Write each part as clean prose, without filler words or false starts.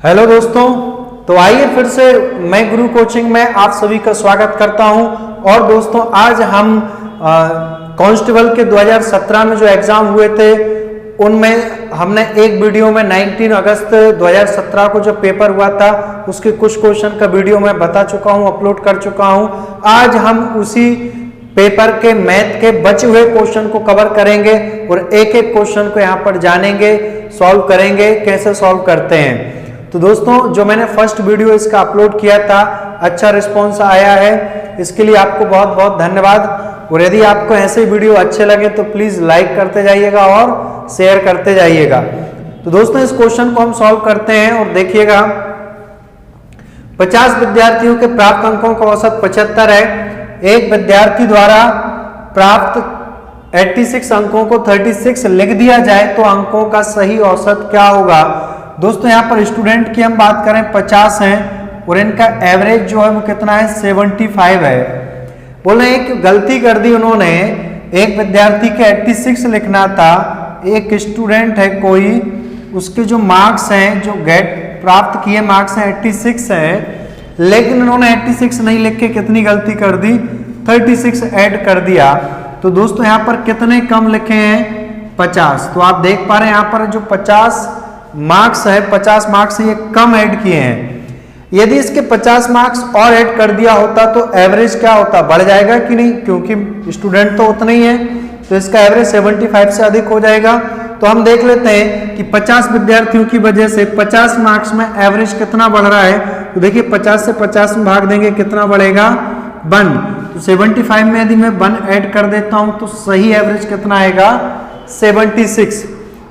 Hello दोस्तों, तो आइए फिर से मैं गुरु कोचिंग में आप सभी का स्वागत करता हूं। और दोस्तों आज हम कांस्टेबल के 2017 में जो एग्जाम हुए थे उनमें हमने एक वीडियो में 19 अगस्त 2017 को जो पेपर हुआ था उसके कुछ क्वेश्चन का वीडियो मैं बता चुका हूं, अपलोड कर चुका हूं। आज हम उसी पेपर के मैथ के बचे हुए क्वेश्चन को कवर करेंगे और एक एक क्वेश्चन को यहाँ पर जानेंगे, सॉल्व करेंगे, कैसे सॉल्व करते हैं। तो दोस्तों जो मैंने फर्स्ट वीडियो इसका अपलोड किया था, अच्छा रिस्पॉन्स आया है, इसके लिए आपको बहुत बहुत धन्यवाद। और यदि आपको ऐसे वीडियो अच्छे लगे तो प्लीज लाइक करते जाइएगा और शेयर करते जाइएगा। तो दोस्तों इस क्वेश्चन को हम सॉल्व करते हैं और देखिएगा 50 विद्यार्थियों के प्राप्त अंकों का औसत 75 है। एक विद्यार्थी द्वारा प्राप्त 86 अंकों को 36 लिख दिया जाए तो अंकों का सही औसत क्या होगा। दोस्तों यहाँ पर स्टूडेंट की हम बात करें 50 हैं और इनका एवरेज जो है वो कितना है 75 है। बोले एक गलती कर दी उन्होंने, एक विद्यार्थी के 86 लिखना था, एक स्टूडेंट है कोई, उसके जो मार्क्स हैं जो प्राप्त किए मार्क्स हैं 86 है, लेकिन उन्होंने 86 नहीं लिख के कितनी गलती कर दी, 36 ऐड कर दिया। तो दोस्तों यहाँ पर कितने कम लिखे हैं 50। तो आप देख पा रहे हैं यहाँ पर जो 50 मार्क्स है, 50 मार्क्स ये कम ऐड किए हैं। यदि इसके 50 मार्क्स और ऐड कर दिया होता तो एवरेज क्या होता, बढ़ जाएगा कि नहीं, क्योंकि स्टूडेंट तो उतना ही है तो इसका एवरेज 75 से अधिक हो जाएगा। तो हम देख लेते हैं कि 50 विद्यार्थियों की वजह से 50 मार्क्स में एवरेज कितना बढ़ रहा है। तो देखिए 50 से 50 में भाग देंगे कितना बढ़ेगा 1। तो 75 में यदि मैं 1 ऐड कर देता हूं तो सही एवरेज कितना आएगा 76।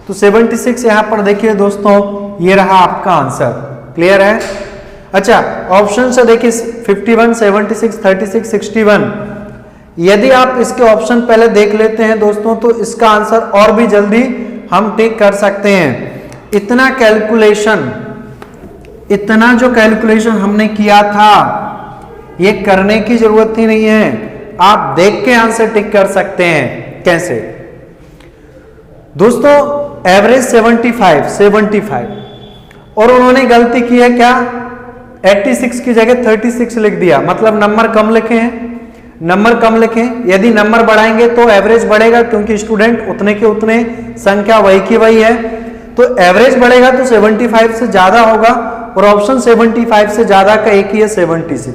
तो 76 यहां पर देखिए दोस्तों ये रहा आपका आंसर। क्लियर है। अच्छा ऑप्शन से देखिए 51, 76, 36, 61। यदि आप इसके ऑप्शन पहले देख लेते हैं दोस्तों तो इसका आंसर और भी जल्दी हम टिक कर सकते हैं। इतना जो कैलकुलेशन हमने किया था ये करने की जरूरत ही नहीं है, आप देख के आंसर टिक कर सकते हैं। कैसे दोस्तों, एवरेज 75 और उन्होंने गलती की है क्या, 86 की जगह 36 लिख दिया, मतलब नंबर कम लिखे हैं। नंबर कम लिखें, यदि नंबर बढ़ाएंगे तो एवरेज बढ़ेगा क्योंकि स्टूडेंट उतने के उतने, संख्या वही की वही है, तो एवरेज बढ़ेगा तो 75 से ज्यादा होगा। और ऑप्शन 75 से ज्यादा का एक ही है 76,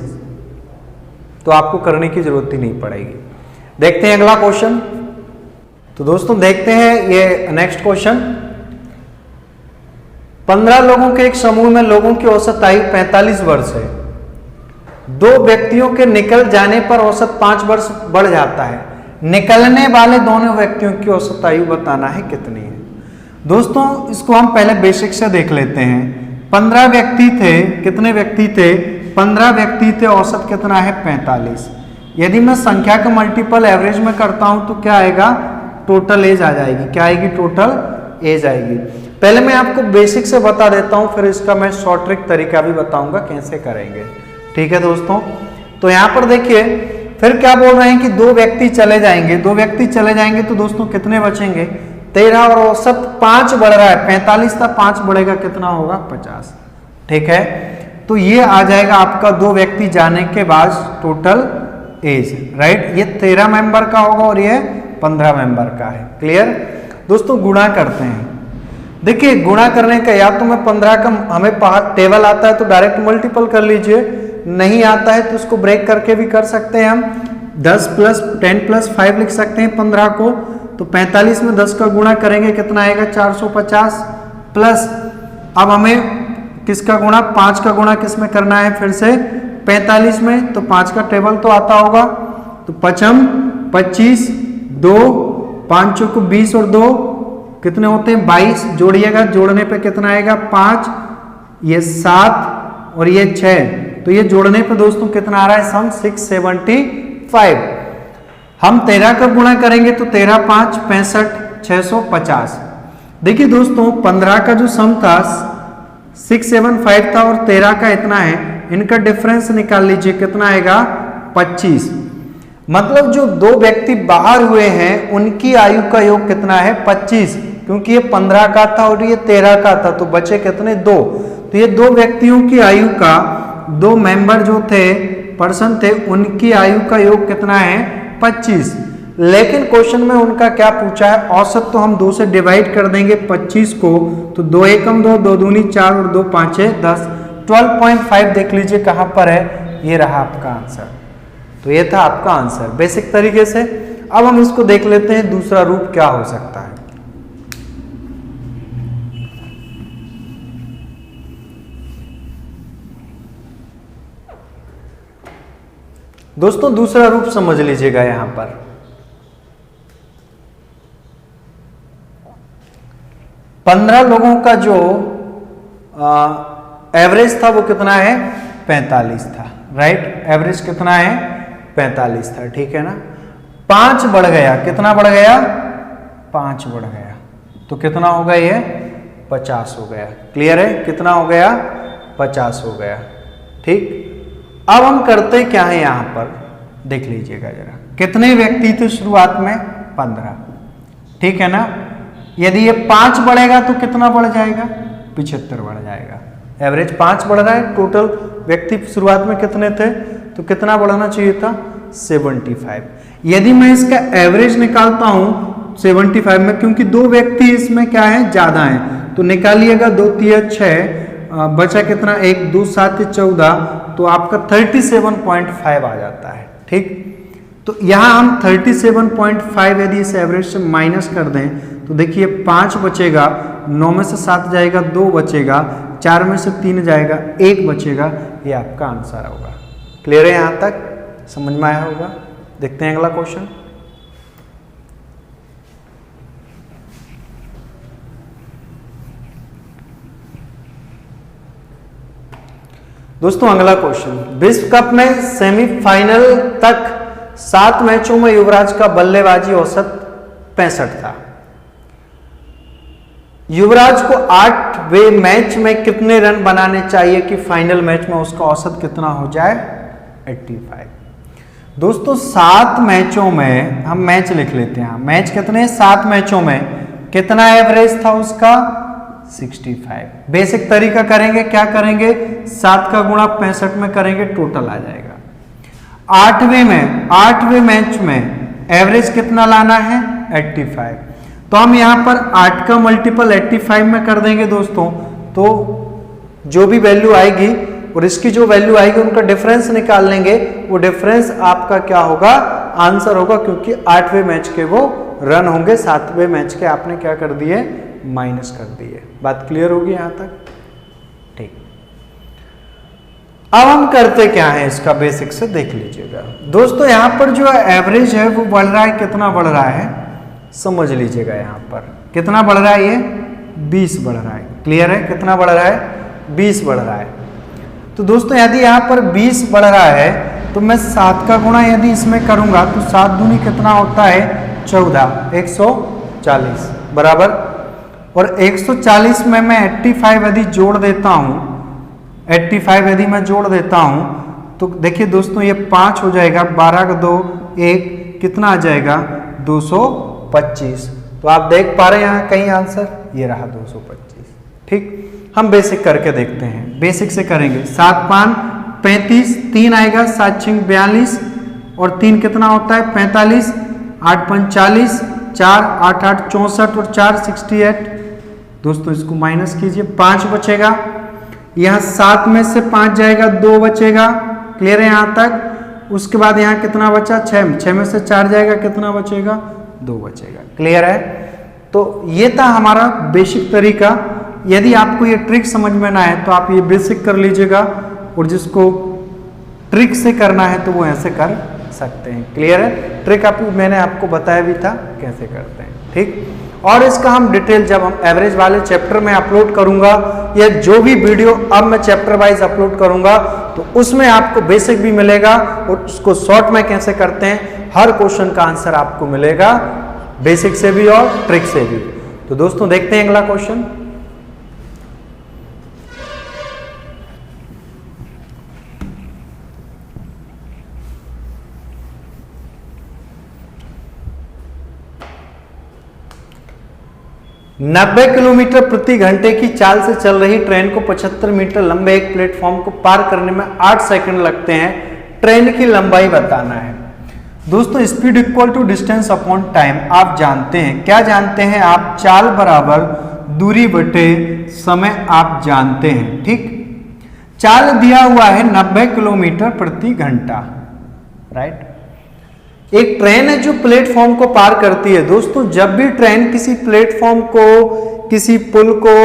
तो आपको करने की जरूरत ही नहीं पड़ेगी। देखते हैं अगला क्वेश्चन। तो दोस्तों देखते हैं ये नेक्स्ट क्वेश्चन। 15 लोगों के एक समूह में लोगों की औसत आयु 45 वर्ष है। 2 व्यक्तियों के निकल जाने पर औसत 5 वर्ष बढ़ जाता है। निकलने वाले दोनों व्यक्तियों की औसत आयु बताना है कितनी है। दोस्तों इसको हम पहले बेसिक से देख लेते हैं। 15 व्यक्ति थे, कितने व्यक्ति थे 15 व्यक्ति थे, औसत कितना है 45। यदि मैं संख्या का मल्टीपल एवरेज में करता हूं तो क्या आएगा, टोटल एज आ जाएगी। क्या आएगी, टोटल एज आएगी। पहले मैं आपको बेसिक से बता देता हूं, फिर इसका मैं शॉर्ट ट्रिक तरीका भी बताऊंगा कैसे करेंगे। ठीक है दोस्तों, तो यहां पर देखिए फिर क्या बोल रहे हैं कि 2 व्यक्ति चले जाएंगे। 2 व्यक्ति चले जाएंगे तो दोस्तों कितने बचेंगे 13 और औसत 5 बढ़ रहा है, 45 था 5 बढ़ेगा कितना होगा 50। ठीक है, तो ये आ जाएगा आपका 2 व्यक्ति जाने के बाद टोटल एज। राइट, ये 13 मेंबर का होगा और ये 15 मेंबर का है। क्लियर दोस्तों, गुणा करते हैं। देखिए गुणा करने का या तो मैं 15 का हमें टेबल आता है तो डायरेक्ट मल्टीपल कर लीजिए, नहीं आता है तो उसको ब्रेक करके भी कर सकते हैं। हम 10 + 10 + 5 लिख सकते हैं 15 को। तो 45 में 10 का गुणा करेंगे कितना आएगा 450 प्लस, अब हमें किसका गुणा 5 का गुणा किस में करना है फिर से 45 में, तो 5 का टेबल तो आता होगा। तो 5 25, 2 5 चौको 20 और 2 कितने होते हैं 22, जोड़िएगा, जोड़ने पे कितना आएगा 5, ये 7 और ये 6, तो ये जोड़ने पे दोस्तों कितना आ रहा है सम 675। हम 13 का गुणा करेंगे तो 13 5 65, 650। देखिए दोस्तों 15 का जो सम था 675 था और 13 का इतना है, इनका डिफरेंस निकाल लीजिए कितना आएगा 25। मतलब जो 2 व्यक्ति बाहर हुए हैं उनकी आयु का योग कितना है 25, क्योंकि ये 15 का था और ये 13 का था, तो बचे कितने 2। तो ये दो व्यक्तियों की आयु का, दो मेंबर जो थे, पर्सन थे, उनकी आयु का योग कितना है 25। लेकिन क्वेश्चन में उनका क्या पूछा है, औसत तो हम 2 से डिवाइड कर देंगे 25 को, तो 2 एकम 2, 2 दूनी 4 और 2 पांचे 10, 12.5 देख लीजिए कहां पर है, ये रहा आपका आंसर। तो ये था आपका आंसर बेसिक तरीके से। अब हम इसको देख लेते हैं दूसरा रूप क्या हो सकता है। दोस्तों दूसरा रूप समझ लीजिएगा, यहां पर पंद्रह लोगों का जो एवरेज था वो कितना है 45 था, राइट। एवरेज कितना है 45 था, ठीक है ना। 5 बढ़ गया, कितना बढ़ गया 5 बढ़ गया, तो कितना हो गया ये 50 हो गया। क्लियर है, कितना हो गया 50 हो गया, ठीक। अब हम करते क्या है, यहां पर देख लीजिएगा जरा, कितने व्यक्ति थे शुरुआत में 15, ठीक है ना। यदि ये 5 बढ़ेगा तो कितना बढ़ जाएगा 75 बढ़ जाएगा। एवरेज 5 बढ़ रहा है, टोटल व्यक्ति शुरुआत में कितने थे, तो कितना बढ़ना चाहिए था 75। यदि मैं इसका एवरेज निकालता हूं 75 में, क्योंकि दो व्यक्ति इसमें क्या है ज्यादा हैं, तो निकालिएगा 2 3 6, बचा कितना 1 2 7 14, तो आपका 37.5 आ जाता है, ठीक। तो यहां हम 37.5 यदि इस एवरेज से माइनस कर दें तो देखिए 5 बचेगा, 9 में से 7 जाएगा, 2 बचेगा, 4 में से 3 जाएगा, 1 बचेगा, ये आपका आंसर होगा। क्लियर है, यहां तक समझ में आया होगा। देखते हैं अगला क्वेश्चन। दोस्तों अगला क्वेश्चन, विश्व कप में सेमीफाइनल तक 7 मैचों में युवराज का बल्लेबाजी औसत 65 था। युवराज को 8वें मैच में कितने रन बनाने चाहिए कि फाइनल मैच में उसका औसत कितना हो जाए 85। दोस्तों 7 मैचों में हम मैच लिख लेते हैं, मैच कितने 7 मैचों में कितना एवरेज था उसका 65। बेसिक तरीका करेंगे, क्या करेंगे 7 का गुणा 65 में करेंगे, टोटल आ जाएगा। 8वें मैच में एवरेज कितना लाना है 85, तो हम यहां पर 8 का मल्टीपल 85 में कर देंगे दोस्तों, तो जो भी वैल्यू आएगी और इसकी जो वैल्यू आएगी उनका डिफरेंस निकाल लेंगे, वो डिफरेंस आपका क्या होगा आंसर होगा, क्योंकि 8वें मैच के वो रन होंगे, 7वें मैच के आपने क्या कर दिए माइनस कर दिए। बात क्लियर होगी यहां तक, ठीक। अब हम करते क्या है इसका बेसिक से देख लीजिएगा। दोस्तों यहां पर जो एवरेज है वो बढ़ रहा है, कितना बढ़ रहा है समझ लीजिएगा। यहां पर कितना बढ़ रहा है, ये 20 बढ़ रहा है। क्लियर है, कितना बढ़ रहा है 20 बढ़ रहा है। तो दोस्तों यदि यहां पर 20 बढ़ रहा है तो मैं 7 का गुणा यदि इसमें करूंगा तो 7 दूनी कितना होता है 14, 140 बराबर, और 140 में मैं 85 यदि जोड़ देता हूं, 85 यदि मैं जोड़ देता हूं तो देखिए दोस्तों ये 5 हो जाएगा, 12 का 2 1, कितना आ जाएगा 225। तो आप देख पा रहे हैं यहां कहीं आंसर, ये रहा 225, ठीक। हम बेसिक करके देखते हैं, बेसिक से करेंगे। 7 5 35, 3 आएगा, 7 6 42 और 3 कितना होता है 45, 8 5 40, 4 8 8 64 और 4 68। दोस्तों इसको माइनस कीजिए, 5 बचेगा, यहां 7 में से 5 जाएगा, 2 बचेगा। क्लियर है यहां तक। उसके बाद यहां कितना बचा 6 में से 4 जाएगा, कितना बचेगा 2 बचेगा। क्लियर है। तो ये था हमारा बेसिक तरीका। यदि आपको ये ट्रिक समझ में ना आए तो आप ये बेसिक कर लीजिएगा, और जिसको ट्रिक से करना है तो वो ऐसे कर सकते हैं। क्लियर है। ट्रिक मैंने आपको बताया भी था कैसे करते हैं, ठीक। और इसका हम डिटेल जब हम एवरेज वाले चैप्टर में अपलोड करूंगा, या जो भी वीडियो अब मैं चैप्टर वाइज अपलोड करूंगा तो उसमें आपको बेसिक भी मिलेगा, और उसको शॉर्ट में कैसे करते हैं हर क्वेश्चन का आंसर आपको मिलेगा, बेसिक से भी और ट्रिक से भी। तो दोस्तों देखते हैं अगला क्वेश्चन। 90 किलोमीटर प्रति घंटे की चाल से चल रही ट्रेन को 75 मीटर लंबे एक प्लेटफॉर्म को पार करने में 8 सेकंड लगते हैं। ट्रेन की लंबाई बताना है। दोस्तों speed equal to distance upon time आप जानते हैं। क्या जानते हैं आप? चाल बराबर दूरी बटे समय आप जानते हैं। ठीक, चाल दिया हुआ है 90 किलोमीटर प्रति घंटा, राइट। एक ट्रेन है जो प्लेटफॉर्म को पार करती है। दोस्तों जब भी ट्रेन किसी प्लेटफॉर्म को, किसी पुल को,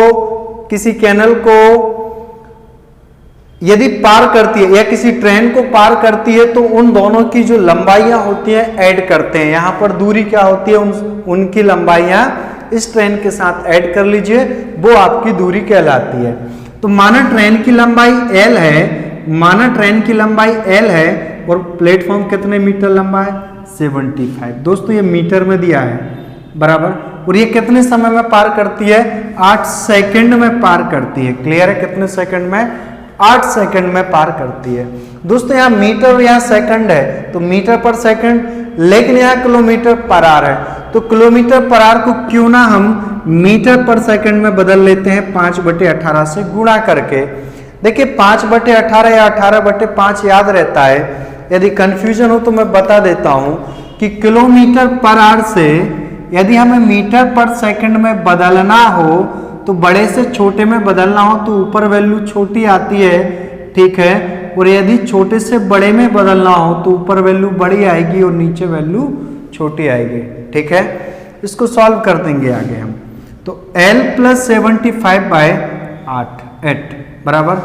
किसी कैनल को यदि पार करती है या किसी ट्रेन को पार करती है तो उन दोनों की जो लंबाइयां होती हैं ऐड करते हैं। यहां पर दूरी क्या होती है? उनकी लंबाइयां इस ट्रेन के साथ ऐड कर लीजिए, वो आपकी दूरी कहलाती है। तो माना ट्रेन की लंबाई L है, माना ट्रेन की लंबाई L है और प्लेटफॉर्म कितने मीटर लंबा है? 75। दोस्तों ये मीटर में दिया है, बराबर। और ये कितने समय में पार करती है? 8 सेकंड में पार करती है। क्लियर है? कितने सेकंड में? 8 सेकंड में पार करती है। दोस्तों यहाँ मीटर और यहाँ सेकंड है तो मीटर पर सेकंड, लेकिन यहाँ किलोमीटर पर आवर है तो किलोमीटर पर आवर को क्यों ना हम मीटर पर सेकंड में बदल लेते हैं 5/18 से गुणा करके। देखिए 5/18 या 18/5 याद रहता है। यदि कंफ्यूजन हो तो मैं बता देता हूं कि किलोमीटर पर आवर से यदि हमें मीटर पर सेकंड में बदलना हो तो बड़े से छोटे में बदलना हो तो ऊपर वैल्यू छोटी आती है, ठीक है। और यदि छोटे से बड़े में बदलना हो तो ऊपर वैल्यू बड़ी आएगी और नीचे वैल्यू छोटी आएगी, ठीक है। इसको सॉल्व कर देंगे आगे हम। तो L + 75/8 बराबर,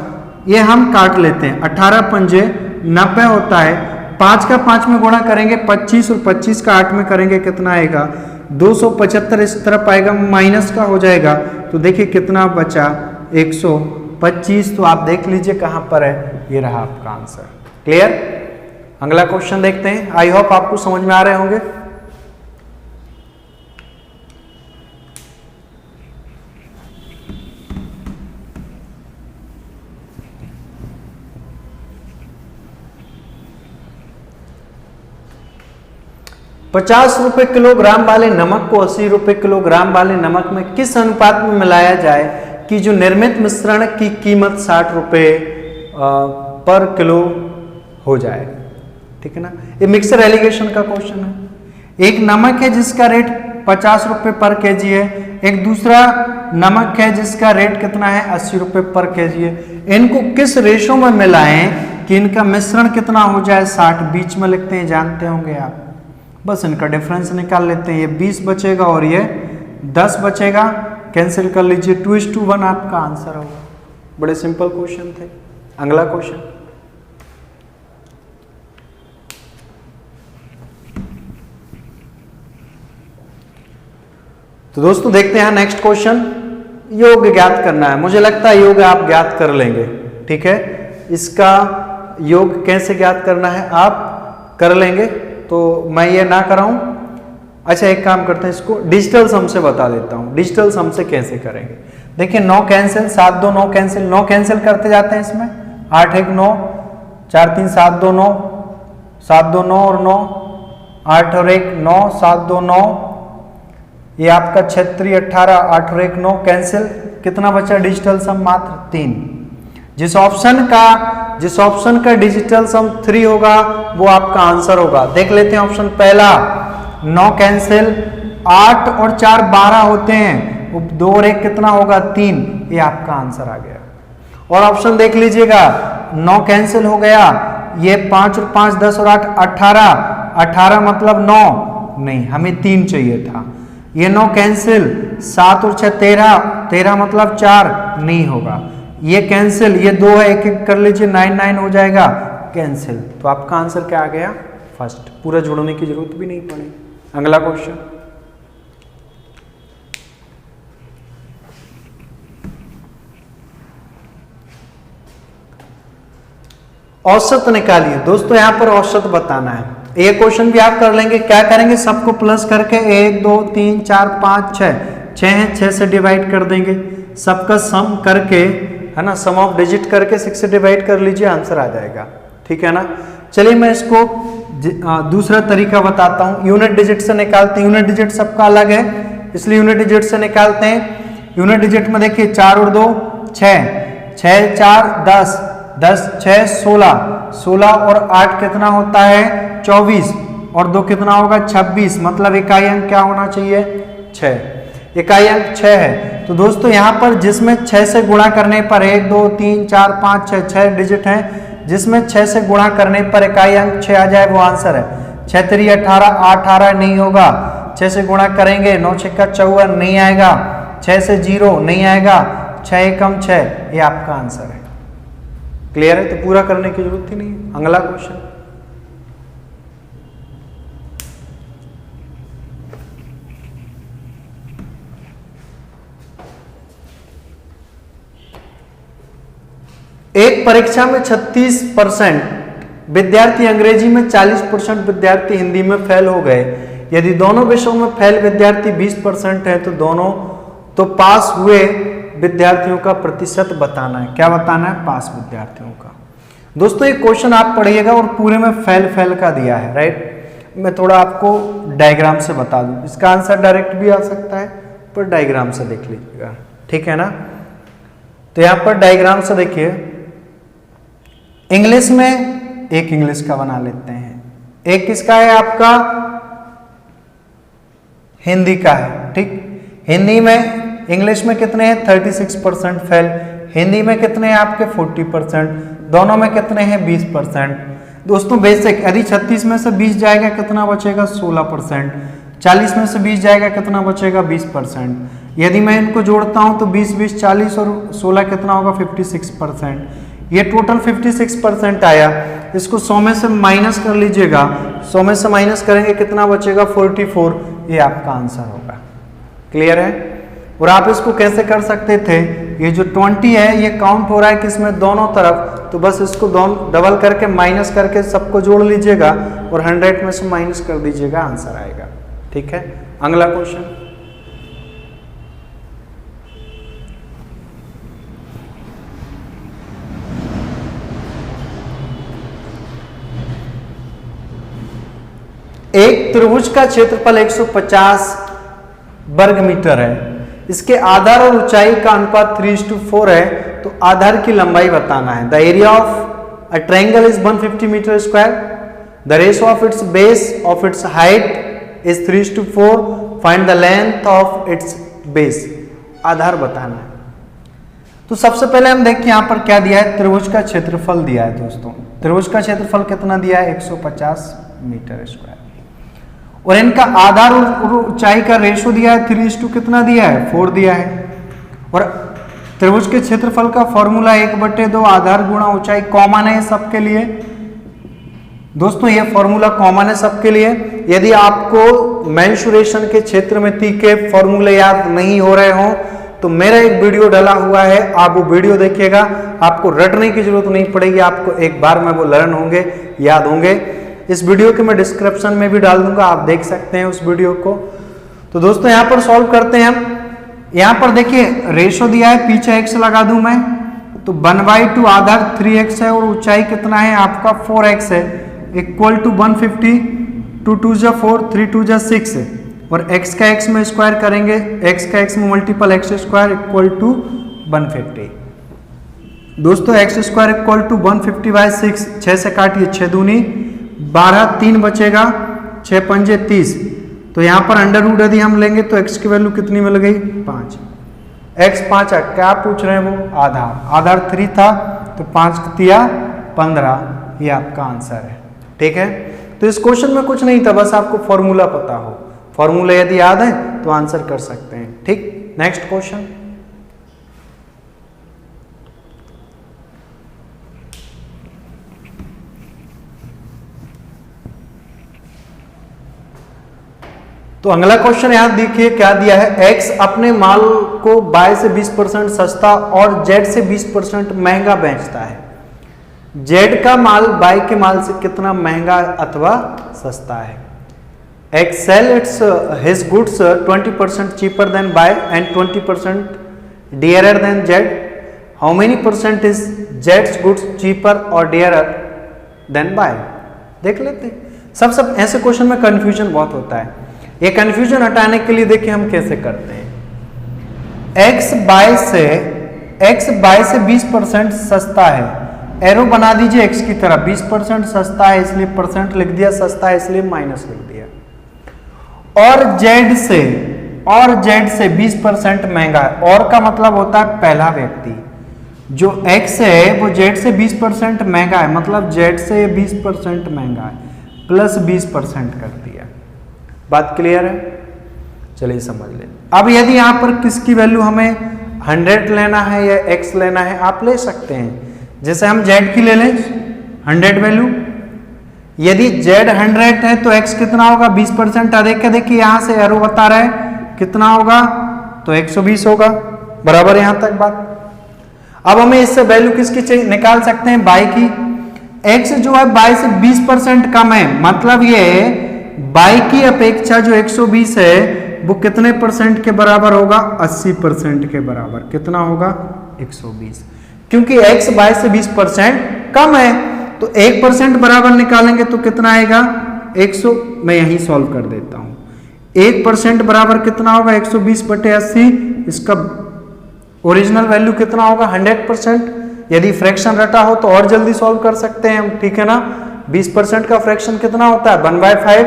ये हम काट लेते हैं। 18 पंजे 90 होता है। 5 का 5 में गुणा करेंगे 25 और 25 का 8 में करेंगे कितना आएगा? 275 इस तरफ आएगा, माइनस का हो जाएगा तो देखिए कितना बचा? 125। तो आप देख लीजिए कहां पर है, ये रहा आपका आंसर। क्लियर? अगला क्वेश्चन देखते हैं। आई होप आपको समझ में आ रहे होंगे। ₹50 किलोग्राम वाले नमक को ₹80 किलोग्राम वाले नमक में किस अनुपात में मिलाया जाए कि जो निर्मित मिश्रण की कीमत ₹60 पर किलो हो जाए? ठीक है ना, ये मिक्सर एलिगेशन का क्वेश्चन है। एक नमक है जिसका रेट ₹50 पर केजी है, एक दूसरा नमक है जिसका रेट कितना है? ₹80 पर केजी है। इनको किस रेशो में मिलाएं कि इनका मिश्रण कितना हो जाए? 60। बीच में लिखते हैं, जानते होंगे आप। बस इनका डिफरेंस निकाल लेते हैं। ये 20 बचेगा और ये 10 बचेगा, कैंसिल कर लीजिए। 2:1 आपका आंसर होगा। बड़े सिंपल क्वेश्चन थे। अगला क्वेश्चन, तो दोस्तों देखते हैं नेक्स्ट क्वेश्चन। योग ज्ञात करना है। मुझे लगता है योग आप ज्ञात कर लेंगे, ठीक है। इसका योग कैसे ज्ञात करना है आप कर लेंगे, तो मैं ये ना कराऊं। अच्छा एक काम करते हैं, इसको डिजिटल सम से बता देता हूं। डिजिटल सम से कैसे करेंगे? देखिए 9 कैंसिल, 7 2 9 कैंसिल, 9 कैंसिल करते जाते हैं इसमें। 8 1 9, 4 3 7 2 9, 7 2 9 और 9, 8 और 1 9, 7 2 9, ये आपका 36 18, 8 और 1 9 कैंसिल। कितना बचा डिजिटल सम? मात्र 3। जिस ऑप्शन का डिजिटल सम 3 होगा वो आपका आंसर होगा। देख लेते हैं ऑप्शन पहला, 9 कैंसिल, 8 और 4 12 होते हैं, 2 और 1 कितना होगा? 3। ये आपका आंसर आ गया। और ऑप्शन देख लीजिएगा, 9 कैंसिल हो गया, ये 5 और 5 10 और 8 18, 18 मतलब 9 नहीं, हमें 3 चाहिए था। ये 9 कैंसिल, 7 और 6 13, 13 मतलब 4 नहीं होगा। ये कैंसिल, ये 2 है, एक एक कर लीजिए, 9 9 हो जाएगा, कैंसिल। तो आपका आंसर क्या आ गया? फर्स्ट। पूरा जोड़ने की जरूरत भी नहीं पड़ी। अगला क्वेश्चन, औसत निकालिए। दोस्तों यहां पर औसत बताना है। ये क्वेश्चन भी आप कर लेंगे। क्या करेंगे? सबको प्लस करके 1 2 3 4 5 6 है, 6 से डिवाइड कर देंगे। सबका सम करके, है ना, सम ऑफ डिजिट करके 6 से डिवाइड कर लीजिए, आंसर आ जाएगा। ठीक है ना। चलिए मैं इसको दूसरा तरीका बताता हूं। यूनिट डिजिट से निकालते हैं। यूनिट डिजिट सबका अलग है। इसलिए यूनिट डिजिट से निकालते हैं। यूनिट डिजिट में देखिए 4 और 2 6, 6 4 10, 10 6 16, 16 और 8 कितना होता है 24, और 2 कितना होगा 26, मतलब इकाई अंक क्या होना चाहिए 6, इकाई अंक 6 है। तो दोस्तों यहाँ पर जिसमें 6 से गुणा करने पर 1 2 3 4 5 6 6 डिजिट हैं, जिसमें 6 से गुणा करने पर इकाई अंक 6 आ जाए वो आंसर है। 6 3 18, 18 नहीं होगा, 6 से गुणा करेंगे 9 6 54 नहीं आएगा, 6 से 0 नहीं आएगा, 6 एकम 6, ये आपका आंसर है। क्लियर है? तो पूरा करने की जरूरत ही नहीं है। अगला क्वेश्चन, एक परीक्षा में 36% विद्यार्थी अंग्रेजी में, 40% विद्यार्थी हिंदी में फेल हो गए। यदि दोनों विषयों में फेल विद्यार्थी 20% है तो पास हुए विद्यार्थियों का प्रतिशत बताना है। क्या बताना है? पास विद्यार्थियों का। दोस्तों एक क्वेश्चन आप पढ़िएगा और पूरे में फेल का दिया है, राइट। मैं थोड़ा आपको डायग्राम से बता दूं, इसका आंसर डायरेक्ट भी आ सकता है पर डायग्राम से देख लीजिएगा, ठीक है ना। तो यहां पर डायग्राम से देखिए, इंग्लिश में एक इंग्लिश का बना लेते हैं, एक किसका है आपका हिंदी का है, ठीक। हिंदी में, इंग्लिश में कितने हैं 36% फेल, हिंदी में कितने हैं आपके 40%, दोनों में कितने हैं 20%। दोस्तों बेसिक, यदि 36 में से 20 जाएगा कितना बचेगा 16%, 40 में से 20 जाएगा कितना बचेगा 20%। यदि मैं इनको जोड़ता हूं तो 20 20 40 और 16 कितना होगा 56%। ये टोटल 56% आया। इसको 100 में से माइनस कर लीजिएगा, 100 में से माइनस करेंगे कितना बचेगा 44, ये आपका आंसर होगा। क्लियर है? और आप इसको कैसे कर सकते थे, ये जो 20 है ये काउंट हो रहा है किसमें दोनों तरफ, तो बस इसको दोनों डबल करके माइनस करके सबको जोड़ लीजिएगा और 100 में से माइनस कर दीजिएगा, आंसर आएगा। ठीक है, अगला क्वेश्चन, एक त्रिभुज का क्षेत्रफल 150 वर्ग मीटर है, इसके आधार और ऊंचाई का अनुपात 3:4 है, तो आधार की लंबाई बताना है। The area of a triangle is 150 metre square, the ratio of its base of its height is 3:4, find the length of its base. आधार बताना है। तो सबसे पहले हम देखिए यहां पर क्या दिया है, त्रिभुज का क्षेत्रफल दिया है। दोस्तों त्रिभुज का क्षेत्रफल कितना दिया है 150 मीटर स्क्वायर, और इनका आधार और ऊंचाई का रेशो दिया है 3:2 कितना दिया है 4 दिया है। और त्रिभुज के क्षेत्रफल का फॉर्मूला 1/2 आधार गुणा ऊंचाई, कॉमन है सबके लिए। दोस्तों ये फॉर्मूला कॉमन है सबके लिए। यदि आपको मेंसुरेशन के क्षेत्र में के फॉर्मूले याद नहीं हो रहे हो तो मेरा एक वीडियो डाला हुआ है, आप वो वीडियो देखिएगा, आपको रटने की जरूरत नहीं पड़ेगी, आपको एक बार में वो लर्न होंगे, याद होंगे। इस वीडियो के मैं डिस्क्रिप्शन में भी डाल दूंगा, आप देख सकते हैं उस वीडियो को। तो दोस्तों यहां पर सॉल्व करते हैं हम। यहां पर देखिए रेशो दिया है, पीछे x लगा दूं मैं, तो 1/2 आधार 3x है और ऊंचाई कितना है आपका 4x है, इक्वल टू 150, 2 2 जा 4, 3 2 जा 6 है, और x का x में स्क्वायर करेंगे, x का x में multiple x square equal to 150। दोस्तों x स्क्वायर इक्वल टू 150/6, 6 से काटिए 6 दूनी 12, 3 बचेगा, 6 पंजे 30। तो यहाँ पर अंडर रूट यदि हम लेंगे तो x की वैल्यू कितनी मिल गई 5, x 5 है। क्या पूछ रहे हैं वो, आधार 3 था तो 5 तिया 15, ये आपका आंसर है। ठीक है, तो इस क्वेश्चन में कुछ नहीं था, बस आपको फॉर्मूला पता हो, फॉर्मूला यदि याद है तो आंसर कर सकते हैं। ठीक, नेक्स्ट क्वेश्चन, तो अगला क्वेश्चन यहां देखिए क्या दिया है, x अपने माल को y से 20% सस्ता और z से 20% महंगा बेचता है। z का माल y के माल से कितना महंगा अथवा सस्ता है। x sell its his goods 20% cheaper than y and 20% dearer than z. How many percent is z's goods cheaper or dearer than y? देख लेते हैं। सब ऐसे क्वेश्चन में कंफ्यूजन बहुत होता है। ये कंफ्यूजन हटाने के लिए देखिए हम कैसे करते हैं। x बाय से 20% सस्ता है, एरो बना दीजिए x की तरफ, 20% सस्ता है इसलिए परसेंट लिख दिया, सस्ता है इसलिए माइनस लिख दिया। और z से 20% महंगा है, और का मतलब होता है पहला व्यक्ति, जो x है वो z से 20% महंगा है, मतलब z से 20% महंगा है, प्लस 20% कर दिया। बात क्लियर है? चलिए समझ लें। अब यदि यहां पर किसकी वैल्यू हमें 100 लेना है या x लेना है, आप ले सकते हैं। जैसे हम z की ले लें 100 वैल्यू, यदि z 100 है तो x कितना होगा 20%। देखिए यहां से एरो बता रहा है कितना होगा, तो 120 होगा। बराबर यहां तक बात। अब हमें इससे वैल्यू किसकी चाहिए, निकाल सकते हैं y की। x जो है y से 20% कम है, मतलब ये y की अपेक्षा जो 120 है वो कितने परसेंट के बराबर होगा, 80% के बराबर। कितना होगा, 120, क्योंकि x y से 20% कम है। तो 1% बराबर निकालेंगे तो कितना आएगा, 100। मैं यही सॉल्व कर देता हूं। 1% बराबर कितना होगा, 120/80। इसका ओरिजिनल वैल्यू कितना होगा, 100%। यदि फ्रैक्शन रटा हो तो और जल्दी सॉल्व कर सकते हैं हम, ठीक है ना। 20% का फ्रैक्शन कितना होता है, 1/5।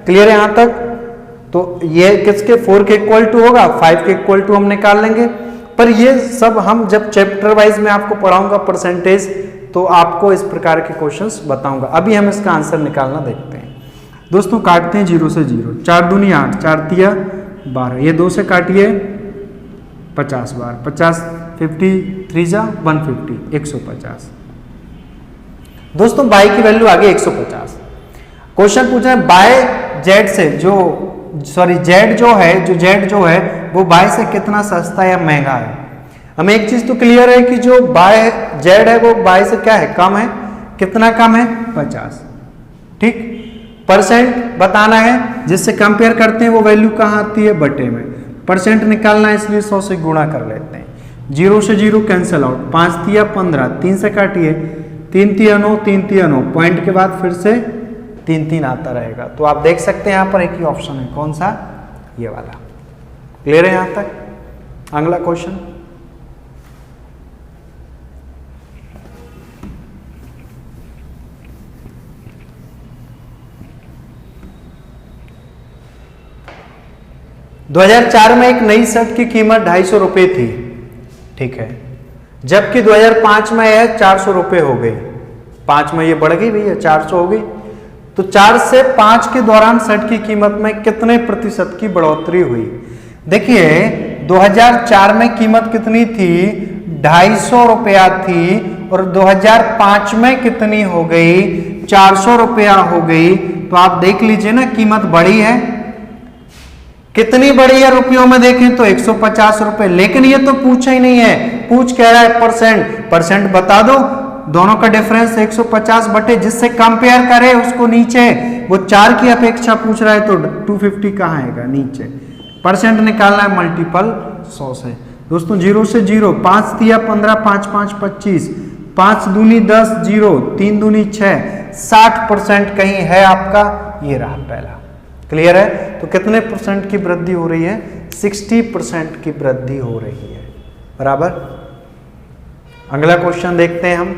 क्लियर है यहां तक? तो ये किसके 4 के इक्वल टू होगा, 5 के इक्वल टू हम निकाल लेंगे। पर ये सब हम जब चैप्टर वाइज में आपको पढ़ाऊंगा परसेंटेज, तो आपको इस प्रकार के क्वेश्चंस बताऊंगा। अभी हम इसका आंसर निकालना देखते हैं। दोस्तों काटते हैं 0 से 0, 4 दूनी 8, 4 तिया 12, ये 2 से काटिए 50 बार, 50 53 जा 150, 150। दोस्तों y की वैल्यू आ गई 150। क्वेश्चन पूछा है बाय z से, z जो है वो y से कितना सस्ता या महंगा है। हमें एक चीज तो क्लियर है कि जो z है वो y से क्या है, कम है। कितना कम है, 50। ठीक, परसेंट बताना है, जिससे कंपेयर करते हैं वो वैल्यू कहाँ आती है, बटे में। परसेंट निकालना है इसलिए 100 से गुणा कर लेते हैं। 0 से 0 कैंसिल आउट, 5 तिया 15, 3 से काटिए, 3 तिया 9, 3 तिया 9, पॉइंट के बाद फिर से 3 3 आता रहेगा। तो आप देख सकते हैं यहाँ पर एक ही ऑप्शन है, कौन सा, ये वाला। क्लियर है यहां तक? अगला क्वेश्चन, ...2004 में एक नई शर्ट की कीमत 250 रुपए थी, ठीक है, जबकि 2005 में यह 400 रुपए हो गई। 5 में ये बढ़ गई भैया, 400 हो गई। तो 4 से 5 के दौरान शर्ट की कीमत में कितने प्रतिशत की बढ़ोतरी हुई। देखिए 2004 में कीमत कितनी थी, 250 रुपया थी, और 2005 में कितनी हो गई, 400 रुपया हो गई। तो आप देख लीजिए ना, कीमत बढ़ी है। कितनी बढ़ी है रुपयों में देखें तो 150 रुपए, लेकिन ये तो पूछा ही नहीं है, पूछ कह रहा है परसेंट बता दो। दोनों का डिफरेंस 150 बटे जिससे कंपेयर करे उसको नीचे, वो 4 की अपेक्षा पूछ रहा है तो 250 कहाँ आएगा, नीचे। परसेंट निकालना है मल्टीपल 100 से। दोस्तों 0 से 0, 5 तिया 15, 5 5 25, 5 दूनी 10, 0 3 दूनी 6, 60% कहीं है आपका, ये रहा पहला। क्लियर है? तो कितने परसेंट की वृद्धि हो रही है, 60% की वृद्धि हो रही है। बराबर। अगला क्वेश्चन देखते हैं हम।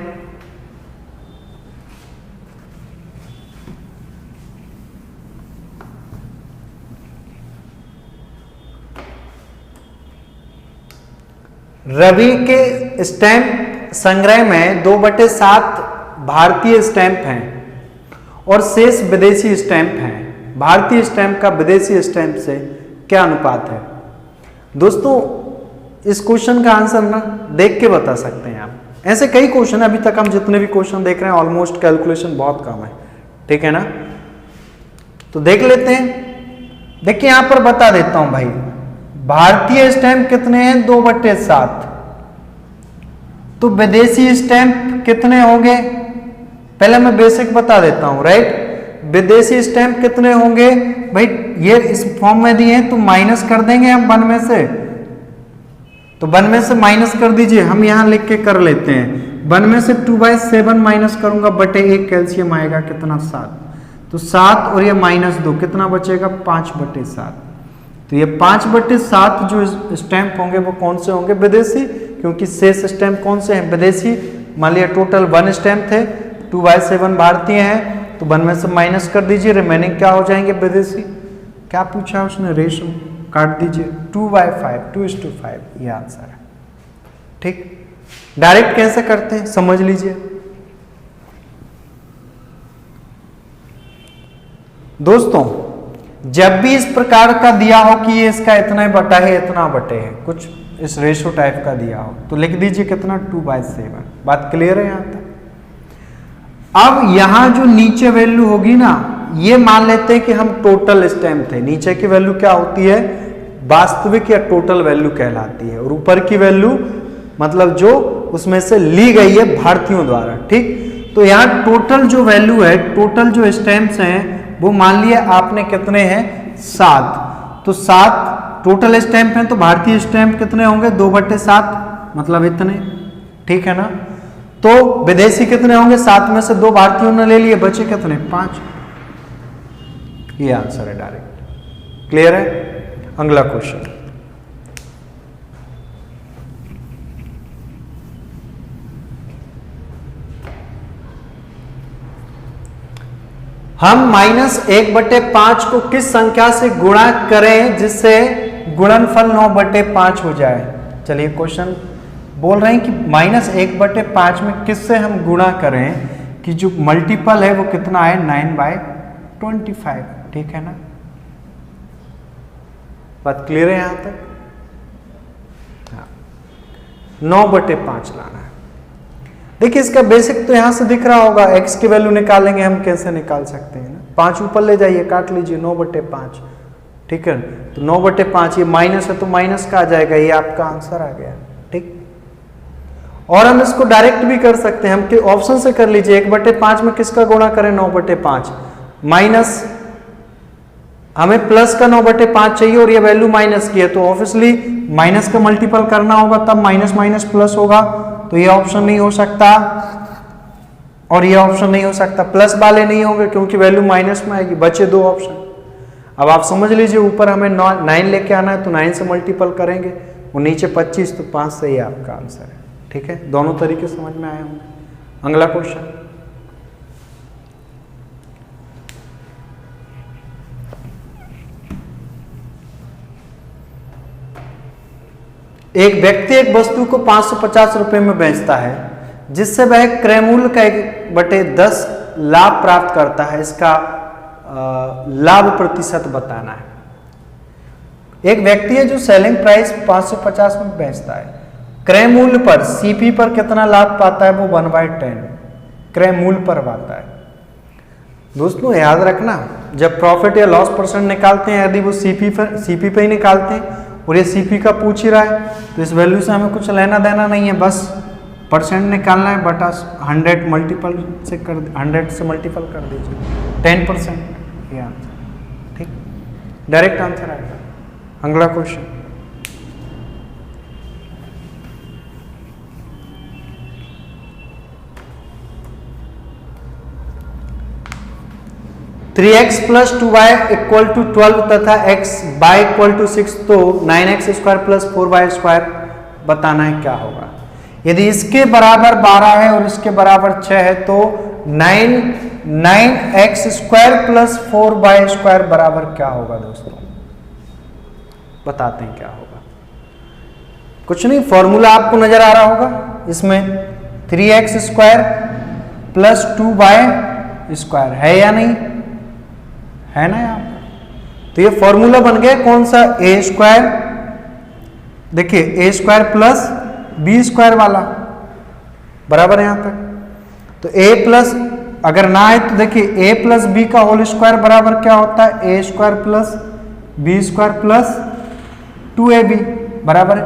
रवि के स्टैंप संग्रह में 2/7 भारतीय स्टैंप हैं और शेष विदेशी स्टैंप हैं। भारतीय स्टैंप का विदेशी स्टैंप से क्या अनुपात है। दोस्तों इस क्वेश्चन का आंसर ना देख के बता सकते हैं आप। ऐसे कई क्वेश्चन, अभी तक हम जितने भी क्वेश्चन देख रहे हैं ऑलमोस्ट कैलकुलेशन बहुत कम है, ठीक है ना। तो देख लेते हैं। देखिए यहां पर बता देता हूं भाई, भारतीय स्टैंप कितने हैं, 2/7। तो विदेशी स्टैंप कितने होंगे, पहले मैं बेसिक बता देता हूं, राइट। विदेशी स्टैंप कितने होंगे भाई, ये इस फॉर्म में दिए हैं तो माइनस कर देंगे हम 1 में से, तो 1 में से माइनस कर दीजिए, हम यहां लिख के कर लेते हैं। 1 में से 2/7 माइनस करूंगा बटे 1, कैल्शियम आएगा कितना, 7। तो 7 और ये -2 कितना बचेगा 5/7। तो ये 5/7 जो स्टैंप होंगे वो कौन से होंगे विदेशी, क्योंकि शेष स्टैंप कौन से हैं विदेशी। मान लिया टोटल 1 स्टैंप थे, 2/7 भारतीय हैं, तो 1 में से माइनस कर दीजिए, रिमेनिंग क्या हो जाएंगे विदेशी। क्या पूछा उसने रेशो, काट दीजिए 2/5, 2:5 ये आंसर है। ठीक, डायरेक्ट कैसे करते हैं समझ लीजिए। दोस्तों जब भी इस प्रकार का दिया हो कि ये इसका इतना बटा है इतना बटे है, कुछ इस रेशो टाइप का दिया हो, तो लिख दीजिए कितना 2/7। बात क्लियर है यहां तक। अब यहां जो नीचे वैल्यू होगी ना, ये मान लेते हैं कि हम टोटल स्टैम्प थे, नीचे की वैल्यू क्या होती है वास्तविक या टोटल वैल्यू कहलाती है, और ऊपर की वैल्यू मतलब जो उसमें से ली गई है भारतीयों द्वारा। ठीक, तो यहाँ टोटल जो वैल्यू है, टोटल जो स्टैम्प्स हैं वो मान लिया आपने कितने हैं 7, तो 7 टोटल स्टैम्प हैं, तो भारतीय स्टैम्प कितने होंगे 2/7 मतलब इतने। ठीक है ना, तो विदेशी कितने होंगे 7 में से 2 भारतीयों ने ले लिए, बचे कितने 5। ये आंसर है डायरेक्ट। क्लियर है। अगला क्वेश्चन, हम -1/5 को किस संख्या से गुणा करें जिससे गुणनफल 9/5 हो जाए। चलिए क्वेश्चन बोल रहे हैं कि -1/5 में किससे हम गुणा करें कि जो मल्टीपल है वो कितना है 9/25। ठीक है ना, बात क्लियर है यहां तक। हाँ, 9/5 लाना है। देखिए इसका बेसिक तो यहां से दिख रहा होगा, x की वैल्यू निकालेंगे हम, कैसे निकाल सकते हैं ना, 5 ऊपर ले जाइए, काट लीजिए 9/5। ठीक है, तो 9/5 ये माइनस है तो माइनस का आ जाएगा, ये आपका आंसर आ गया। ठीक, और हम इसको डायरेक्ट भी कर सकते हैं, हम ऑप्शन से कर लीजिए 1/5 में किसका गुणा करें 9/5 माइनस, हमें प्लस का 9/5 चाहिए और ये वैल्यू माइनस की है, तो ऑब्वियसली माइनस का मल्टीपल करना होगा, तब माइनस माइनस प्लस होगा, तो ये ऑप्शन नहीं हो सकता और ये ऑप्शन नहीं हो सकता, प्लस वाले नहीं होंगे क्योंकि वैल्यू माइनस में आएगी, बचे 2 ऑप्शन। अब आप समझ लीजिए ऊपर हमें 9 लेके आना है तो 9 से मल्टीपल करेंगे, और नीचे 25, तो 5 से ही आपका आंसर है। ठीक है, दोनों तरीके समझ में आए होंगे। अगला क्वेश्चन, एक व्यक्ति एक वस्तु को 550 रुपए में बेचता है जिससे वह क्रय मूल्य का 1/10 लाभ प्राप्त करता है, इसका लाभ प्रतिशत बताना है। एक व्यक्ति है जो सेलिंग प्राइस 550 में बेचता है, क्रय मूल्य पर सीपी पर कितना लाभ पाता है, वो 1/10 क्रय मूल्य पर पाता है। दोस्तों याद रखना, जब प्रॉफिट या लॉस परसेंट निकालते हैं, यदि वो सीपी पे ही निकालते हैं और ये सीपी का पूछ ही रहा है, तो इस वैल्यू से हमें कुछ लेना देना नहीं है, बस परसेंट निकालना है, बटा 100 मल्टीपल से कर 100 से मल्टीपल कर दीजिए 10%, ये आंसर। ठीक, डायरेक्ट आंसर आएगा। अगला question, three X plus 2y equal to 12 तथा x y इक्वल टू 6, तो 9x² प्लस 4y² बताना है क्या होगा। यदि इसके बराबर 12 है और इसके बराबर 6 है तो 9x² प्लस 4y² बराबर क्या होगा दोस्तों, बताते हैं क्या होगा। कुछ नहीं, फॉर्मूला आपको नजर आ रहा होगा, इसमें 3x² प्लस 2y² है या नहीं, है ना यहाँ पर। तो ये फॉर्मूला बन गया कौन सा, a², देखिए a² प्लस b² वाला, बराबर है यहां तक। तो a प्लस अगर ना है तो देखिए a प्लस बी का होल स्क्वायर बराबर क्या होता है, a² plus b² plus 2ab बराबर है।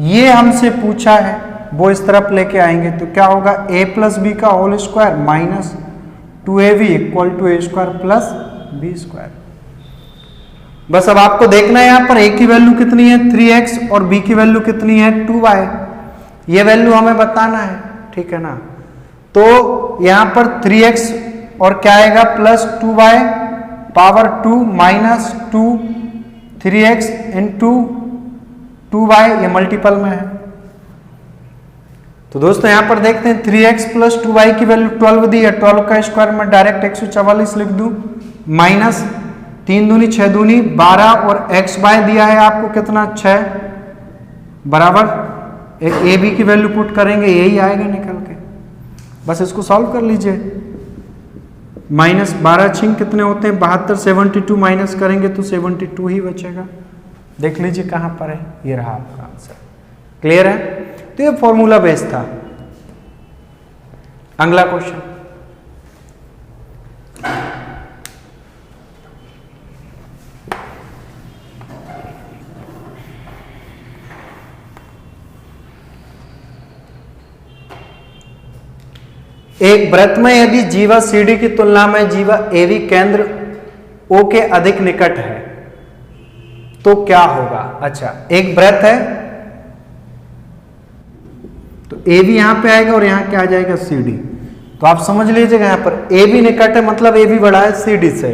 ये हमसे पूछा है, वो इस तरफ लेके आएंगे तो क्या होगा, a प्लस बी का whole square minus 2ab equal to a² plus b²। बस अब आपको देखना है यहां पर a की वैल्यू कितनी है 3x और b की वैल्यू कितनी है 2y, ये वैल्यू हमें बताना है। ठीक है ना, तो यहां पर 3x और क्या आएगा plus 2y power 2 minus 2 3x into 2y, ये मल्टीपल में है। तो दोस्तों यहां पर देखते हैं 3x प्लस 2y की वैल्यू 12 दी है, 12 का स्क्वायर में डायरेक्ट 144 लिख दूं, माइनस 3 दूनी 6 दूनी 12 और x y दिया है आपको कितना 6 बराबर ए बी की वैल्यू पुट करेंगे यही आएगा निकल के, बस इसको सॉल्व कर लीजिए। माइनस 12 छिंग कितने होते हैं 72, 72 माइनस करेंगे तो 72 ही बचेगा। देख लीजिए कहां पर है, ये रहा आपका आंसर। क्लियर है? तो ये फॉर्मूला बेस्ड था। अगला क्वेश्चन, एक वृत्त में यदि जीवा CD की तुलना में जीवा AB केंद्र O के अधिक निकट है तो क्या होगा? अच्छा, एक वृत्त है तो AB यहां पे आएगा और यहां क्या आ जाएगा CD। तो आप समझ लीजिएगा यहां पर AB निकट है मतलब AB बड़ा है CD से,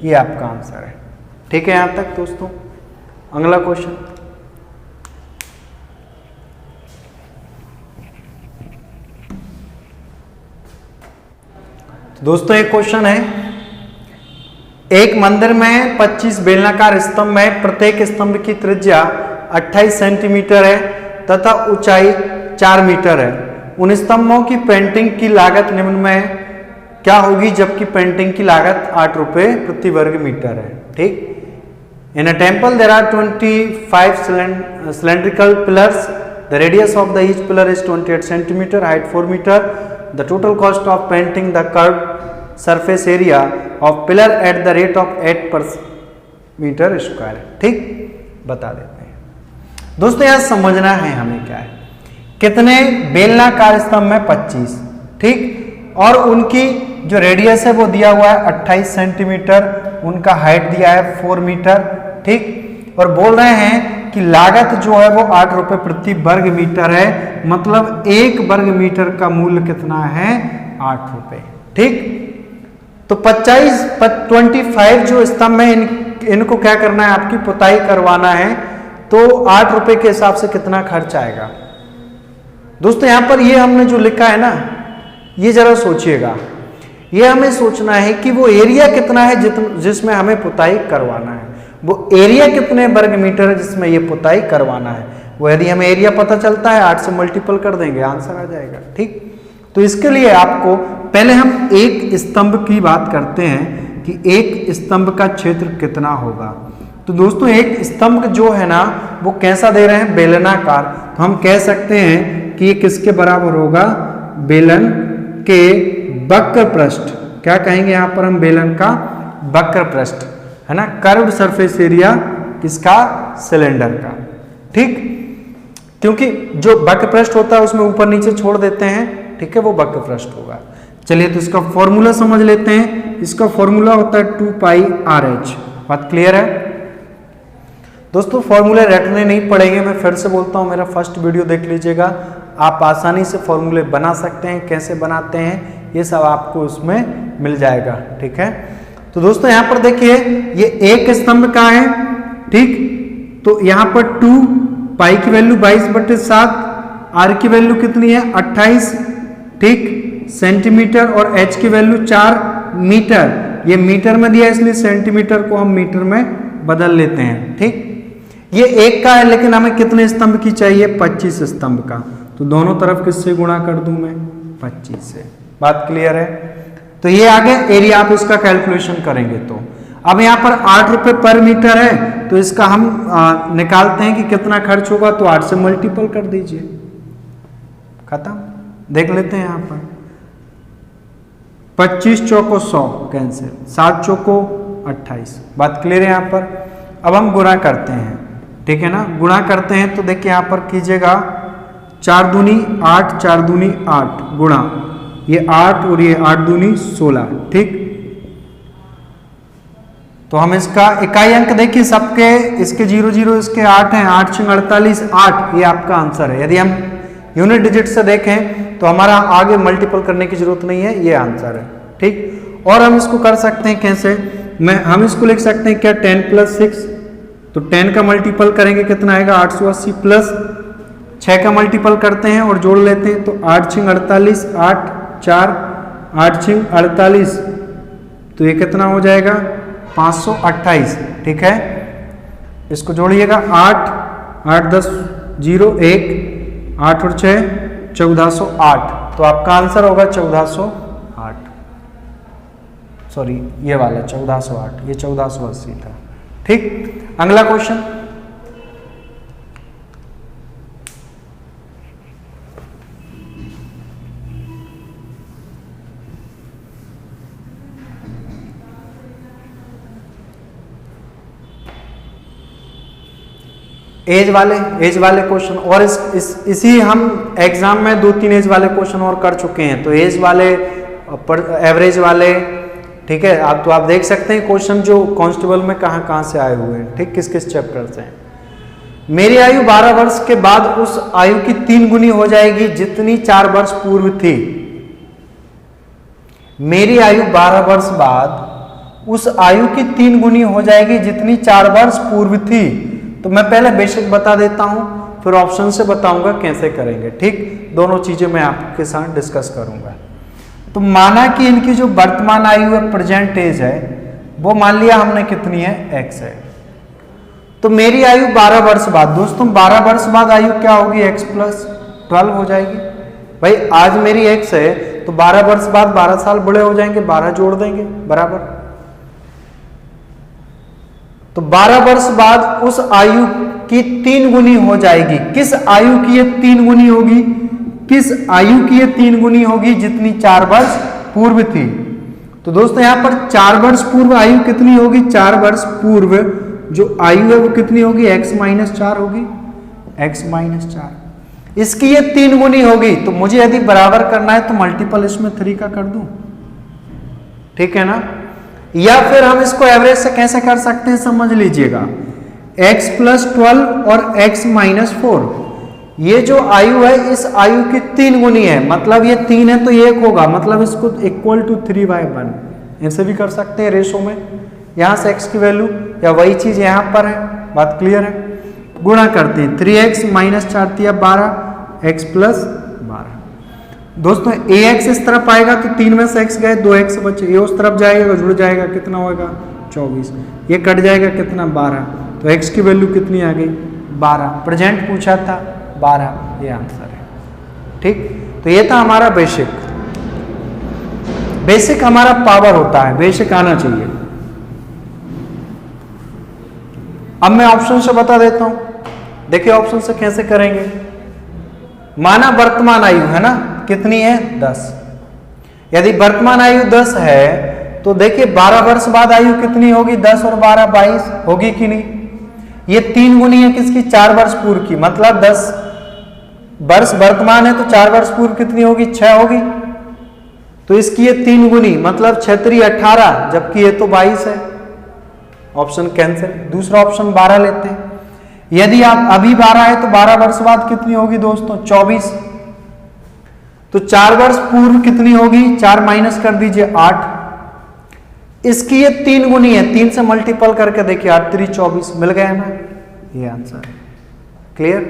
ये आपका आंसर है। ठीक है यहां तक दोस्तों। अगला क्वेश्चन, दोस्तों एक क्वेश्चन है, एक मंदिर में 25 बेलनाकार स्तंभ है, प्रत्येक स्तंभ की त्रिज्या 28 सेंटीमीटर है तथा ऊंचाई 4 मीटर है। उन स्तंभों की पेंटिंग की लागत निम्न में क्या होगी जबकि पेंटिंग की लागत 8 रुपए प्रति वर्ग मीटर है। ठीक, in a temple there are 25 cylindrical pillars, the radius of the each pillar is 28 centimeter, height 4 meter. The total cost of painting the curved surface area of pillar at the rate of 8 per meter square। ठीक, बता देते हैं दोस्तों। यहां समझना है हमें क्या है, कितने बेलनाकार स्तंभ में 25, ठीक, और उनकी जो रेडियस है वो दिया हुआ है 28 सेंटीमीटर, उनका हाइट दिया है 4 मीटर, ठीक, और बोल रहे हैं कि लागत जो है वो 8 रुपए प्रति वर्ग मीटर है, मतलब 1 वर्ग मीटर का मूल्य कितना है 8 रुपए। ठीक, तो 25 जो स्तंभ है इनको क्या करना है, आपकी पुताई करवाना है, तो 8 रुपए के हिसाब से कितना खर्च आएगा दोस्तों। यहां पर ये हमने जो लिखा है ना, ये जरा सोचिएगा, ये हमें सोचना है कि वो एरिया कितना है जिसमें हमें पुताई करवाना है, वो एरिया कितने वर्ग मीटर है जिसमें ये पुताई करवाना है। वो यदि हमें एरिया पता चलता है 8 से मल्टीपल कर देंगे आंसर आ जाएगा। ठीक, तो इसके लिए आपको पहले हम एक स्तंभ की बात करते हैं कि एक स्तंभ का क्षेत्र कितना होगा। तो दोस्तों एक स्तंभ जो है ना वो कैसा दे रहे हैं, बेलनाकार, तो हम कह सकते हैं कि ये किसके बराबर होगा, बेलन के वक्र पृष्ठ। क्या कहेंगे यहां पर हम, बेलन का वक्र पृष्ठ है ना, कर्व्ड सरफेस एरिया किसका, सिलेंडर का। ठीक, क्योंकि जो वक्र पृष्ठ होता है उसमें ऊपर नीचे छोड़ देते हैं, ठीक है, वो वक्र पृष्ठ होगा। चलिए तो इसका फॉर्मूला समझ लेते हैं। इसका फॉर्मूला होता है 2 पाई RH। बात क्लियर है दोस्तों? फॉर्मूले रटने नहीं पड़ेंगे, मैं फिर से बोलता हूं, मेरा फर्स्ट वीडियो देख लीजिएगा, आप आसानी से फॉर्मूले बना सकते हैं। कैसे बनाते हैं ये सब आपको उसमें मिल जाएगा। ठीक है, तो दोस्तों यहां पर देखिए ये एक स्तंभ का है, ठीक, तो यहां पर 2 पाई की वैल्यू 22/7, आर की वैल्यू कितनी है 28, ठीक, सेंटीमीटर, और एच की वैल्यू 4 मीटर। ये मीटर में दिया इसलिए सेंटीमीटर को हम मीटर में बदल लेते हैं। ठीक, ये एक का है लेकिन हमें कितने स्तंभ की चाहिए, 25 स्तंभ का, तो दोनों तरफ किससे गुणा कर दूं मैं, 25 से। बात क्लियर है? तो ये आगे एरिया आप इसका कैलकुलेशन करेंगे तो अब यहाँ पर 8 रुपए पर मीटर है, तो इसका हम निकालते हैं कि कितना खर्च होगा, तो 8 से मल्टीपल कर दीजिए, खत्म। देख लेते हैं यहाँ पर 25 चौको 100 कैंसिल, 7 चौको 28। बात क्लियर है यहाँ पर? अब हम गुणा करते हैं, ठीक है ना, गुणा करते हैं तो देखिए यहाँ पर कीजिएगा 4 दूनी 8, 4 दूनी 8 गुणा ये 8 और ये 8 दूनी 16, ठीक। तो हम इसका इकाई अंक देखिए सबके, इसके 0 0 इसके 8 हैं, 8 6 48 8, ये आपका आंसर है। यदि हम यूनिट डिजिट से देखें तो हमारा आगे मल्टीपल करने की जरूरत नहीं है, ये आंसर है, ठीक। और हम इसको कर सकते हैं कैसे, हम इसको लिख सकते हैं क्या 10 + 6, तो 10 का मल्टीपल करेंगे कितना आएगा 880 प्लस 6 का मल्टीपल करते हैं और जोड़ लेते हैं, तो 8 × 6 = 48, 8 4 8 × 6 = 48, तो ये कितना हो जाएगा 528। ठीक है, इसको जोड़िएगा 8 8 10 0 1 8 और 6 1408, तो आपका आंसर होगा 1408, सॉरी ये वाला 1408, ये 1480 था। ठीक, अगला क्वेश्चन, एज वाले क्वेश्चन, और इसी हम एग्जाम में 2-3 एज वाले क्वेश्चन और कर चुके हैं, तो एज वाले एवरेज वाले, ठीक है, तो आप देख सकते हैं क्वेश्चन जो कांस्टेबल में कहां से आए हुए हैं। ठीक, किस किस चैप्टर से हैं। मेरी आयु 12 वर्ष के बाद उस आयु की 3 गुनी हो जाएगी जितनी 4 वर्ष पूर्व थी। मेरी आयु 12 वर्ष बाद उस आयु की 3 गुनी हो जाएगी जितनी 4 वर्ष पूर्व थी। तो मैं पहले बेसिक बता देता हूं, फिर ऑप्शन से बताऊंगा कैसे करेंगे। ठीक, दोनों चीजें मैं आपके साथ डिस्कस करूंगा। तो माना कि इनकी जो वर्तमान आयु है, प्रेजेंट एज है, वो मान लिया हमने कितनी है, x है। तो मेरी आयु 12 वर्ष बाद, दोस्तों 12 वर्ष बाद आयु क्या होगी, x + 12 हो जाएगी। भाई आज मेरी x है, तो 12 वर्ष बाद 12 साल बड़े हो जाएंगे, 12 जोड़ देंगे बराबर। तो 12 वर्ष बाद उस आयु की 3 गुनी हो जाएगी। किस आयु की ये 3 गुनी होगी, किस आयु की ये 3 गुनी होगी जितनी 4 वर्ष पूर्व थी। तो दोस्तों यहां पर 4 वर्ष पूर्व आयु कितनी होगी, 4 वर्ष पूर्व जो आयु है वो कितनी होगी, x - 4 होगी, x - 4। इसकी ये 3 गुनी होगी, तो मुझे यदि बराबर करना है तो मल्टीपल इसमें 3 का कर दूं, ठीक है ना। या फिर हम इसको एवरेज से कैसे कर सकते हैं, समझ लीजिएगा, x + 12 और x - 4, ये जो आयु है इस आयु की 3 गुनी है, मतलब ये 3 है तो ये 1 होगा, मतलब इसको = 3/1 ऐसे भी कर सकते हैं रेशो में। यहां से x की वैल्यू या वही चीज यहां पर है, बात क्लियर है। गुणा करते हैं, 3x - 4 = 12, x + 12। दोस्तों ax इस तरफ आएगा तो 3 में से x गए, 2x बचे, ये उस तरफ जाएगा तो जुड़ जाएगा, कितना होगा 24, ये कट जाएगा कितना 12, तो x की वैल्यू कितनी आ गई 12। प्रेजेंट पूछा था 12, ये आंसर है। ठीक, तो ये था हमारा बेसिक हमारा पावर होता है, बेसिक आना चाहिए। अब मैं ऑप्शन से बता देता हूं, देखिए ऑप्शन से कैसे करेंगे। माना वर्तमान आयु है ना, कितनी है 10। यदि वर्तमान आयु 10 है तो देखिए 12 वर्ष बाद आयु कितनी होगी, 10 और 12 22 होगी कि नहीं। ये 3 गुनी है किसकी, 4 वर्ष पूर्व की, मतलब 10 वर्ष वर्तमान है तो 4 वर्ष पूर्व कितनी होगी, 6 होगी। तो इसकी ये 3 गुनी, मतलब 6 × 18, जबकि ये तो 22 है, ऑप्शन कैंसिल। दूसरा ऑप्शन 12 लेते हैं। यदि आप अभी 12 है तो 12 वर्ष बाद कितनी होगी दोस्तों, 24। तो 4 वर्ष पूर्व कितनी होगी, 4 माइनस कर दीजिए 8। इसकी ये 3 गुनी है, 3 से मल्टीपल करके देखिए, 8 × 3 = 24 मिल गया ना, ये आंसर है। क्लियर।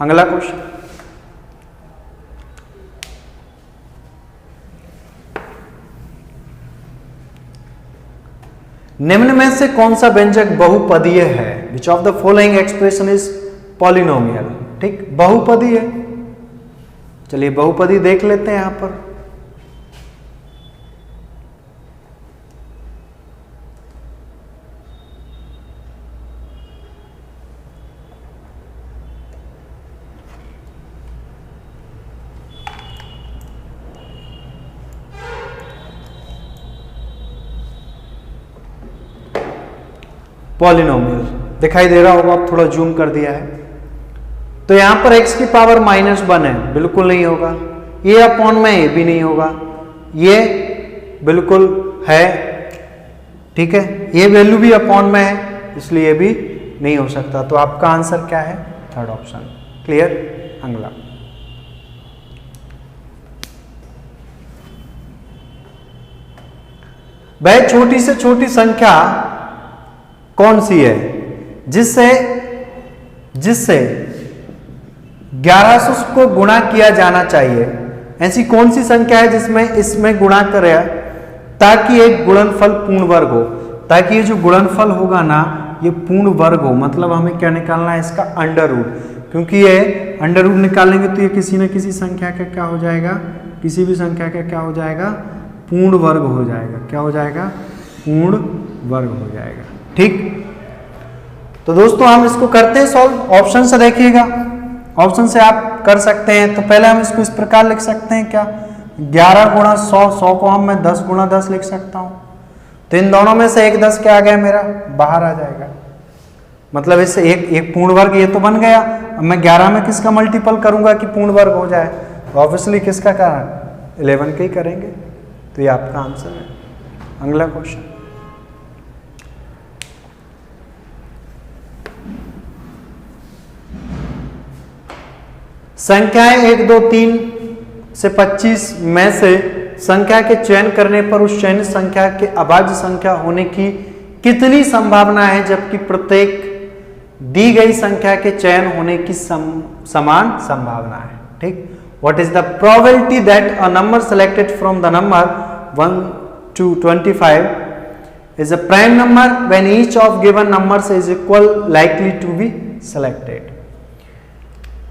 अगला क्वेश्चन, निम्न में से कौन सा व्यंजक बहुपदीय है, which of the following expression is polynomial. ठीक, बहुपदी है, चलिए बहुपदी देख लेते हैं यहां पर। पॉलिनोमियल दिखाई दे रहा होगा, अब थोड़ा जूम कर दिया है। तो यहां पर x की पावर -1 है, बिल्कुल नहीं होगा। ये अपॉन में ये भी नहीं होगा, ये बिल्कुल है, ठीक है। ये वैल्यू भी अपॉन में है, इसलिए भी नहीं हो सकता। तो आपका आंसर क्या है, थर्ड ऑप्शन। क्लियर। अगला, वह छोटी से छोटी संख्या कौन सी है जिससे 1100 को गुणा किया जाना चाहिए? ऐसी कौन सी संख्या है जिसमें इसमें गुणा करें ताकि एक गुणनफल पूर्ण वर्ग हो, ताकि ये जो गुणनफल होगा ना ये पूर्ण वर्ग हो। मतलब हमें क्या निकालना है, इसका अंडर रूट, क्योंकि ये अंडर रूट निकालेंगे तो ये किसी न किसी संख्या का क्या हो जाएगा, किसी भी संख्या का क्या हो जाएगा, पूर्ण वर्ग हो जाएगा। क्या हो जाएगा, पूर्ण वर्ग हो जाएगा। ठीक, तो दोस्तों हम इसको करते हैं सॉल्व। ऑप्शन से देखिएगा, ऑप्शन से आप कर सकते हैं। तो पहले हम इसको इस प्रकार लिख सकते हैं, क्या 11 गुणा 100, 100 को हम मैं 10 गुणा 10 लिख सकता हूं। तो इन दोनों में से एक 10 क्या आ गया, मेरा बाहर आ जाएगा। मतलब इससे एक पूर्ण वर्ग ये तो बन गया। अब मैं 11 में किसका मल्टीपल करूंगा कि पूर्ण वर्ग हो जाए? ऑब्वियसली किसका कारण, 11 के ही करेंगे। तो ये आपका आंसर है। अगला क्वेश्चन, संख्याएं 1, 2, 3 से 25 में से संख्या के चयन करने पर उस चयनित संख्या के अभाज्य संख्या होने की कितनी संभावना है, जबकि प्रत्येक दी गई संख्या के चयन होने की समान संभावना है। ठीक, what is the probability that a number selected from the number 1 to 25 is a prime number when each of given numbers is equal likely to be selected।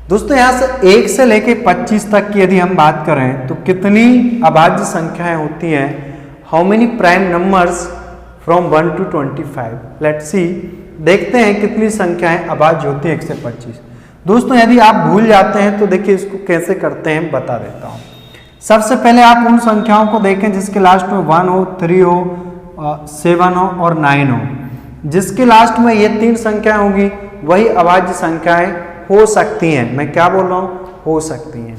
दोस्तों यहां से 1 से लेके 25 तक की यदि हम बात करें तो कितनी अभाज्य संख्याएं होती हैं, how many prime numbers from 1 to 25। Let's see, देखते हैं कितनी संख्याएं अभाज्य होती हैं 1 से 25। दोस्तों यदि आप भूल जाते हैं तो देखिए इसको कैसे करते हैं बता देता हूं। सबसे पहले आप उन संख्याओं को देखें जिसके लास्ट में 1 हो, 3 हो, 7 हो और 9 हो। जिसके लास्ट में ये 3 संख्याएं होंगी वही अभाज्य संख्याएं हो सकती हैं। मैं क्या बोल रहा हूं, हो सकती हैं।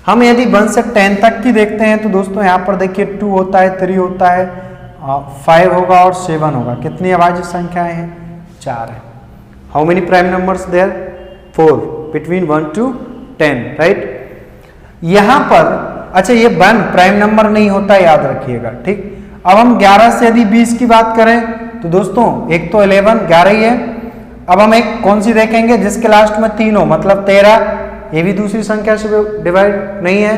हम यदि 1 से 10 तक की देखते हैं तो दोस्तों यहाँ पर देखिए 2 होता है, 3 होता है, 5 होगा और 7 होगा। कितनी अभाज्य संख्याएं हैं, 4 है। How many prime numbers there, 4 between 1 to 10, right. यहां पर अच्छा ये 1 प्राइम नंबर नहीं होता, याद रखिएगा। ठीक, अब हम 11 से यदि 20 की बात करें तो दोस्तों एक तो 11, 11 ही है। अब हम एक कौन सी देखेंगे जिसके लास्ट में 3 हो, मतलब 13, ये भी दूसरी संख्या से डिवाइड नहीं है।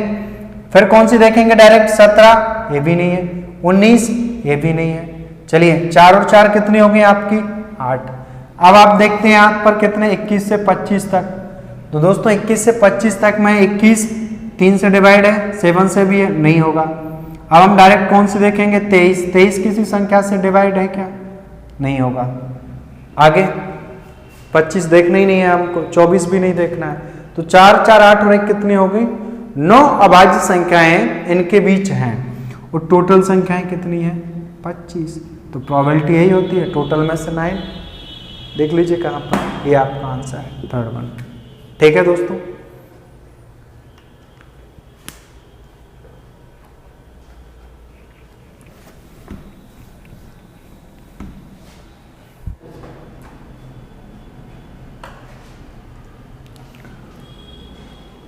फिर कौन सी देखेंगे डायरेक्ट, 17, ये भी नहीं है। 19, ये भी नहीं है। चलिए 4 और 4 कितनी होगी आपकी, 8। अब आप देखते हैं यहाँ पर कितने, 21 से 25 तक। तो दोस्तों 21 से 25 तक में 21 3 से डिवाइड है, 7 से भी है, नहीं होगा। अब हम डायरेक्ट कौन सी देखेंगे, 23, 23 किसी संख्या से डिवाइड है क्या, नहीं होगा। आगे 25 देखना ही नहीं है हमको, 24 भी नहीं देखना है। तो 4, 4, 8 और 1 कितनी हो गई, 9 अभाज्य संख्याएं इनके बीच हैं और टोटल संख्याएं कितनी है, 25। तो प्रोबेबिलिटी यही होती है, टोटल में से 9। देख लीजिए कहां पर, ये आपका आंसर है, 3rd वन। ठीक है दोस्तों,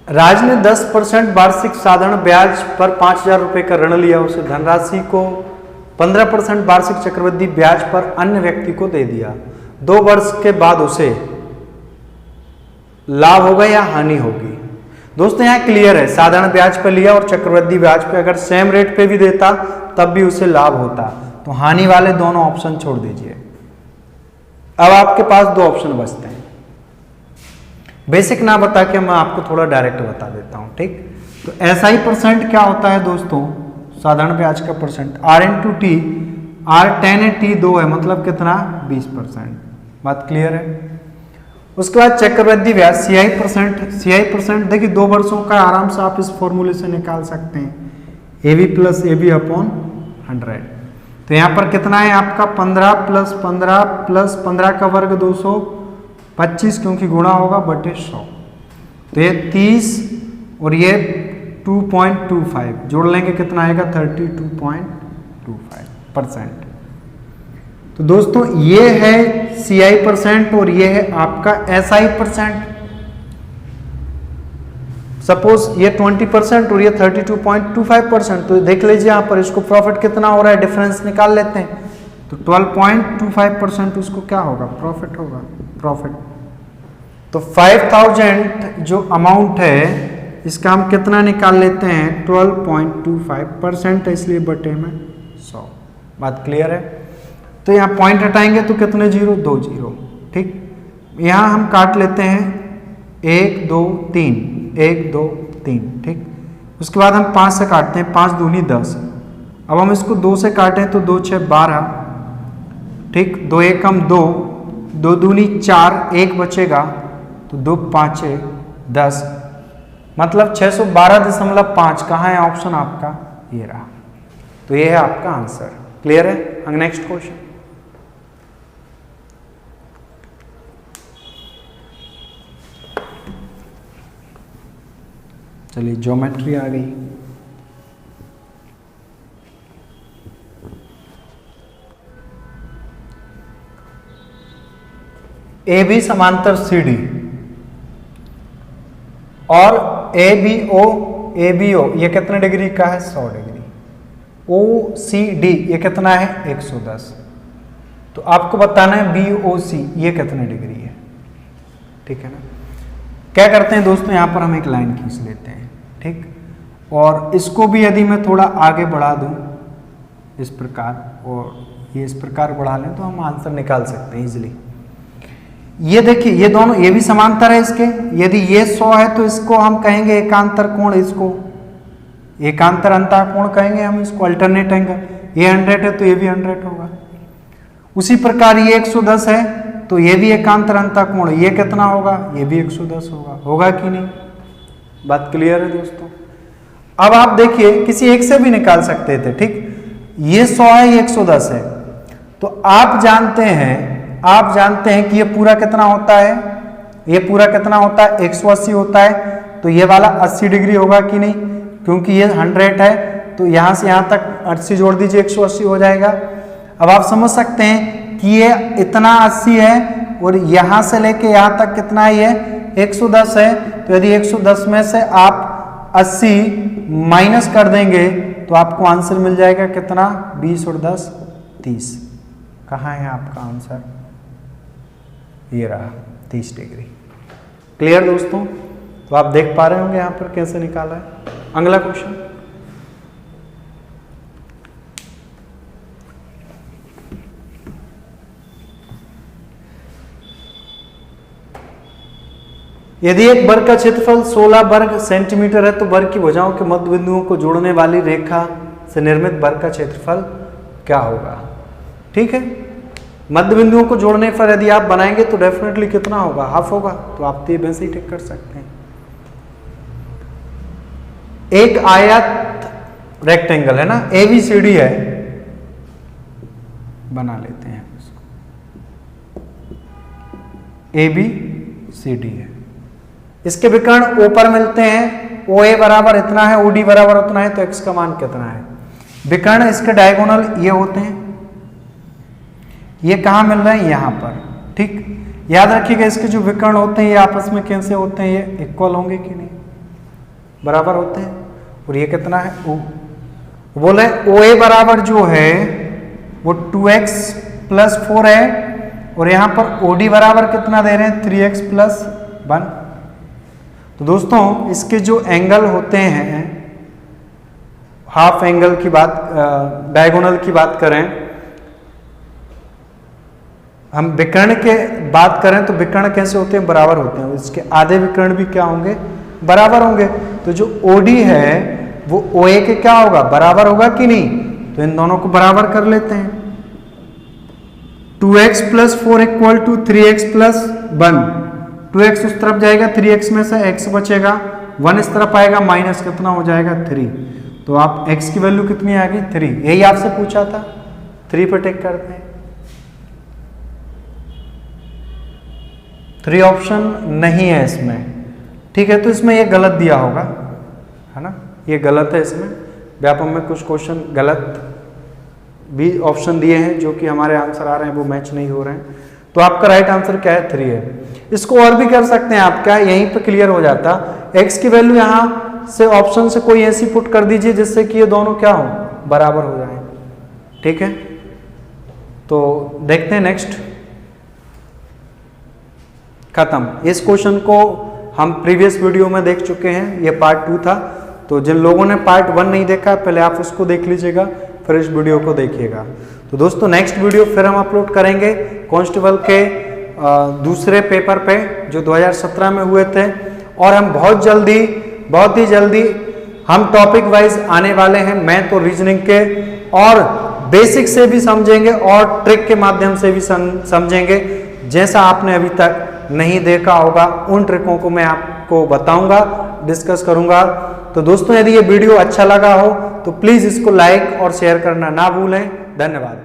राज ने 10% वार्षिक साधारण ब्याज पर 5,000 रुपए का ऋण लिया। उसे धनराशि को 15% वार्षिक चक्रवृद्धि ब्याज पर अन्य व्यक्ति को दे दिया। 2 वर्ष के बाद उसे लाभ होगा या हानि होगी। दोस्तों यहाँ क्लियर है, साधारण ब्याज पर लिया और चक्रवृद्धि ब्याज पे अगर सेम रेट पे भी देता तब भी उसे लाभ होता। तो हानि वाले दोनों ऑप्शन छोड़ दीजिए। अब आपके पास 2 ऑप्शन बचते हैं। बेसिक ना बता के मैं आपको थोड़ा डायरेक्ट बता देता हूं। ठीक, तो SI परसेंट क्या होता है दोस्तों, साधारण ब्याज का percent, R into T, R 10 है, T 2 है, मतलब कितना, 20%। बात क्लियर है। उसके बाद चक्रवृद्धि ब्याज CI परसेंट देखिए 2 वर्षों का आराम से आप इस फॉर्मूले से निकाल सकते हैं, AB + AB अपॉन 100। तो यहाँ पर कितना है आपका, 15 + 15 + 15 का वर्ग 225, क्योंकि गुणा होगा बटे 100। तो ये 30 और ये 2.25 जोड़ लेंगे कितना आएगा, 32.25%। तो दोस्तों ये है CI परसेंट और ये है आपका SI परसेंट। सपोज ये 20% और ये 32.25%, तो देख लीजिए यहाँ पर इसको प्रॉफिट कितना हो रहा है, डिफरेंस निकाल लेते हैं। तो 12.25% उसको क्या होगा, प्रॉफिट होगा, प्रॉफिट। तो 5000 जो अमाउंट है इसका हम कितना निकाल लेते हैं, 12.25% है, इसलिए बटे में 100। बात क्लियर है। तो यहाँ पॉइंट हटाएंगे तो कितने जीरो, 2 जीरो, ठीक। यहाँ हम काट लेते हैं 1 2 3, 1 2 3, ठीक। उसके बाद हम 5 से काटते हैं, 5 दूनी 10। अब हम इसको 2 से काटें तो 2 6 12, ठीक। 2 1 2, 2 दूनी 4, 1 बचेगा तो 2 5 10, मतलब 612.5। कहाँ है ऑप्शन आपका, ये रहा। तो ये है आपका आंसर। क्लियर है। Next question. चलिए ज्योमेट्री आ गई। ए बी समांतर सी डी और ए बी ओ ये कितने डिग्री का है, 100 डिग्री। ओ सी डी ये कितना है, 110। तो आपको बताना है बी ओ सी ये कितने डिग्री है, ठीक है ना। क्या करते हैं दोस्तों, यहां पर हम एक लाइन खींच लेते हैं, ठीक। और इसको भी यदि मैं थोड़ा आगे बढ़ा दूं इस प्रकार, और ये इस प्रकार बढ़ा लें तो हम आंसर निकाल सकते हैं इजिली। ये देखिए ये दोनों, ये भी समांतर है इसके। यदि ये 100 है तो इसको हम कहेंगे एकांतर कोण, इसको एकांतर अंतः कोण कहेंगे हम इसको, अल्टरनेट एंगल। ये 100 है तो ये भी 100 होगा। उसी प्रकार ये 110 है तो ये भी एकांतर अंतः कोण, ये कितना होगा, ये भी 110 होगा। होगा कि नहीं, बात क्लियर है दोस्तों। अब आप देखिए किसी एक से भी निकाल सकते थे, ठीक। ये 100 है, ये 110 है, तो आप जानते हैं कि ये पूरा कितना होता है, ये पूरा कितना होता है, 180 होता है। तो ये वाला 80 डिग्री होगा कि नहीं, क्योंकि ये 100 है तो यहां से यहां तक 80 जोड़ दीजिए, 180 हो जाएगा। अब आप समझ सकते हैं कि ये इतना 80 है और यहां से लेके यहां तक कितना है, ये 110 है। तो यदि 110 में से आप 80 माइनस कर देंगे तो आपको आंसर मिल जाएगा कितना, 20 और 10 30। कहाँ है आपका आंसर, ये रहा 30 डिग्री। क्लियर दोस्तों। तो आप देख पा रहे होंगे यहां पर कैसे निकाला है। अगला क्वेश्चन, यदि एक वर्ग का क्षेत्रफल 16 वर्ग सेंटीमीटर है तो वर्ग की भुजाओं के मध्य बिंदुओं को जोड़ने वाली रेखा से निर्मित वर्ग का क्षेत्रफल क्या होगा, ठीक है। मध्य बिंदुओं को जोड़ने पर यदि आप बनाएंगे तो डेफिनेटली कितना होगा, हाफ होगा। तो आप तो वैसे ही टिक कर सकते हैं। एक आयत रेक्टेंगल है ना, ABCD है, बना लेते हैं इसको, ABCD है। इसके विकर्ण O पर मिलते हैं, OA बराबर इतना है, OD बराबर उतना है, तो x का मान कितना है। विकर्ण इसके डायगोनल ये होते हैं, ये कहाँ मिल रहे हैं, यहाँ पर, ठीक। याद रखिएगा इसके जो विकर्ण होते हैं ये आपस में कैसे होते हैं, ये इक्वल होंगे कि नहीं, बराबर होते हैं। और ये कितना है, O बोले OA बराबर जो है वो 2x + 4 है, और यहाँ पर OD बराबर कितना दे रहे हैं, 3x + 1। तो दोस्तों इसके जो एंगल होते हैं, हाफ एंगल की बात, डायगोनल की बात करें, हम विकर्ण के बात करें तो विकर्ण कैसे होते हैं, बराबर होते हैं। इसके आधे विकर्ण भी क्या होंगे, बराबर होंगे। तो जो OD है वो OA के क्या होगा, बराबर होगा कि नहीं। तो इन दोनों को बराबर कर लेते हैं। 2x + 4 = 3x + 1। 2x उस तरफ जाएगा, 3x में से x बचेगा, 1 इस तरफ आएगा, माइनस कितना हो जाएगा, 3। तो आप x की वैल्यू कितनी आ गई, 3। यही आपसे पूछा था, 3 पे टिक करते हैं। 3 ऑप्शन नहीं है इसमें, ठीक है। तो इसमें ये गलत दिया होगा, है ना, ये गलत है। इसमें व्यापक में कुछ क्वेश्चन गलत भी ऑप्शन दिए हैं जो कि हमारे आंसर आ रहे हैं वो मैच नहीं हो रहे हैं। तो आपका राइट आंसर क्या है, 3 है। इसको और भी कर सकते हैं आप, क्या यहीं पे क्लियर हो जाता। x की वैल्यू यहाँ से ऑप्शन से कोई ऐसी पुट कर दीजिए जिससे कि ये दोनों क्या हो, बराबर हो जाए। ठीक है, तो देखते हैं नेक्स्ट। खत्म। इस क्वेश्चन को हम प्रीवियस वीडियो में देख चुके हैं, ये पार्ट 2 था। तो जिन लोगों ने पार्ट 1 नहीं देखा पहले आप उसको देख लीजिएगा, फिर इस वीडियो को देखिएगा। तो दोस्तों नेक्स्ट वीडियो फिर हम अपलोड करेंगे कांस्टेबल के दूसरे पेपर पे जो 2017 में हुए थे, और हम बहुत ही जल्दी हम टॉपिक वाइज आने वाले हैं, मैथ और रीजनिंग के, और बेसिक से भी समझेंगे और ट्रिक के माध्यम से भी समझेंगे। जैसा आपने अभी तक नहीं देखा होगा उन ट्रिकों को मैं आपको बताऊंगा, डिस्कस करूंगा। तो दोस्तों यदि ये वीडियो अच्छा लगा हो तो प्लीज इसको लाइक और शेयर करना ना भूलें। धन्यवाद।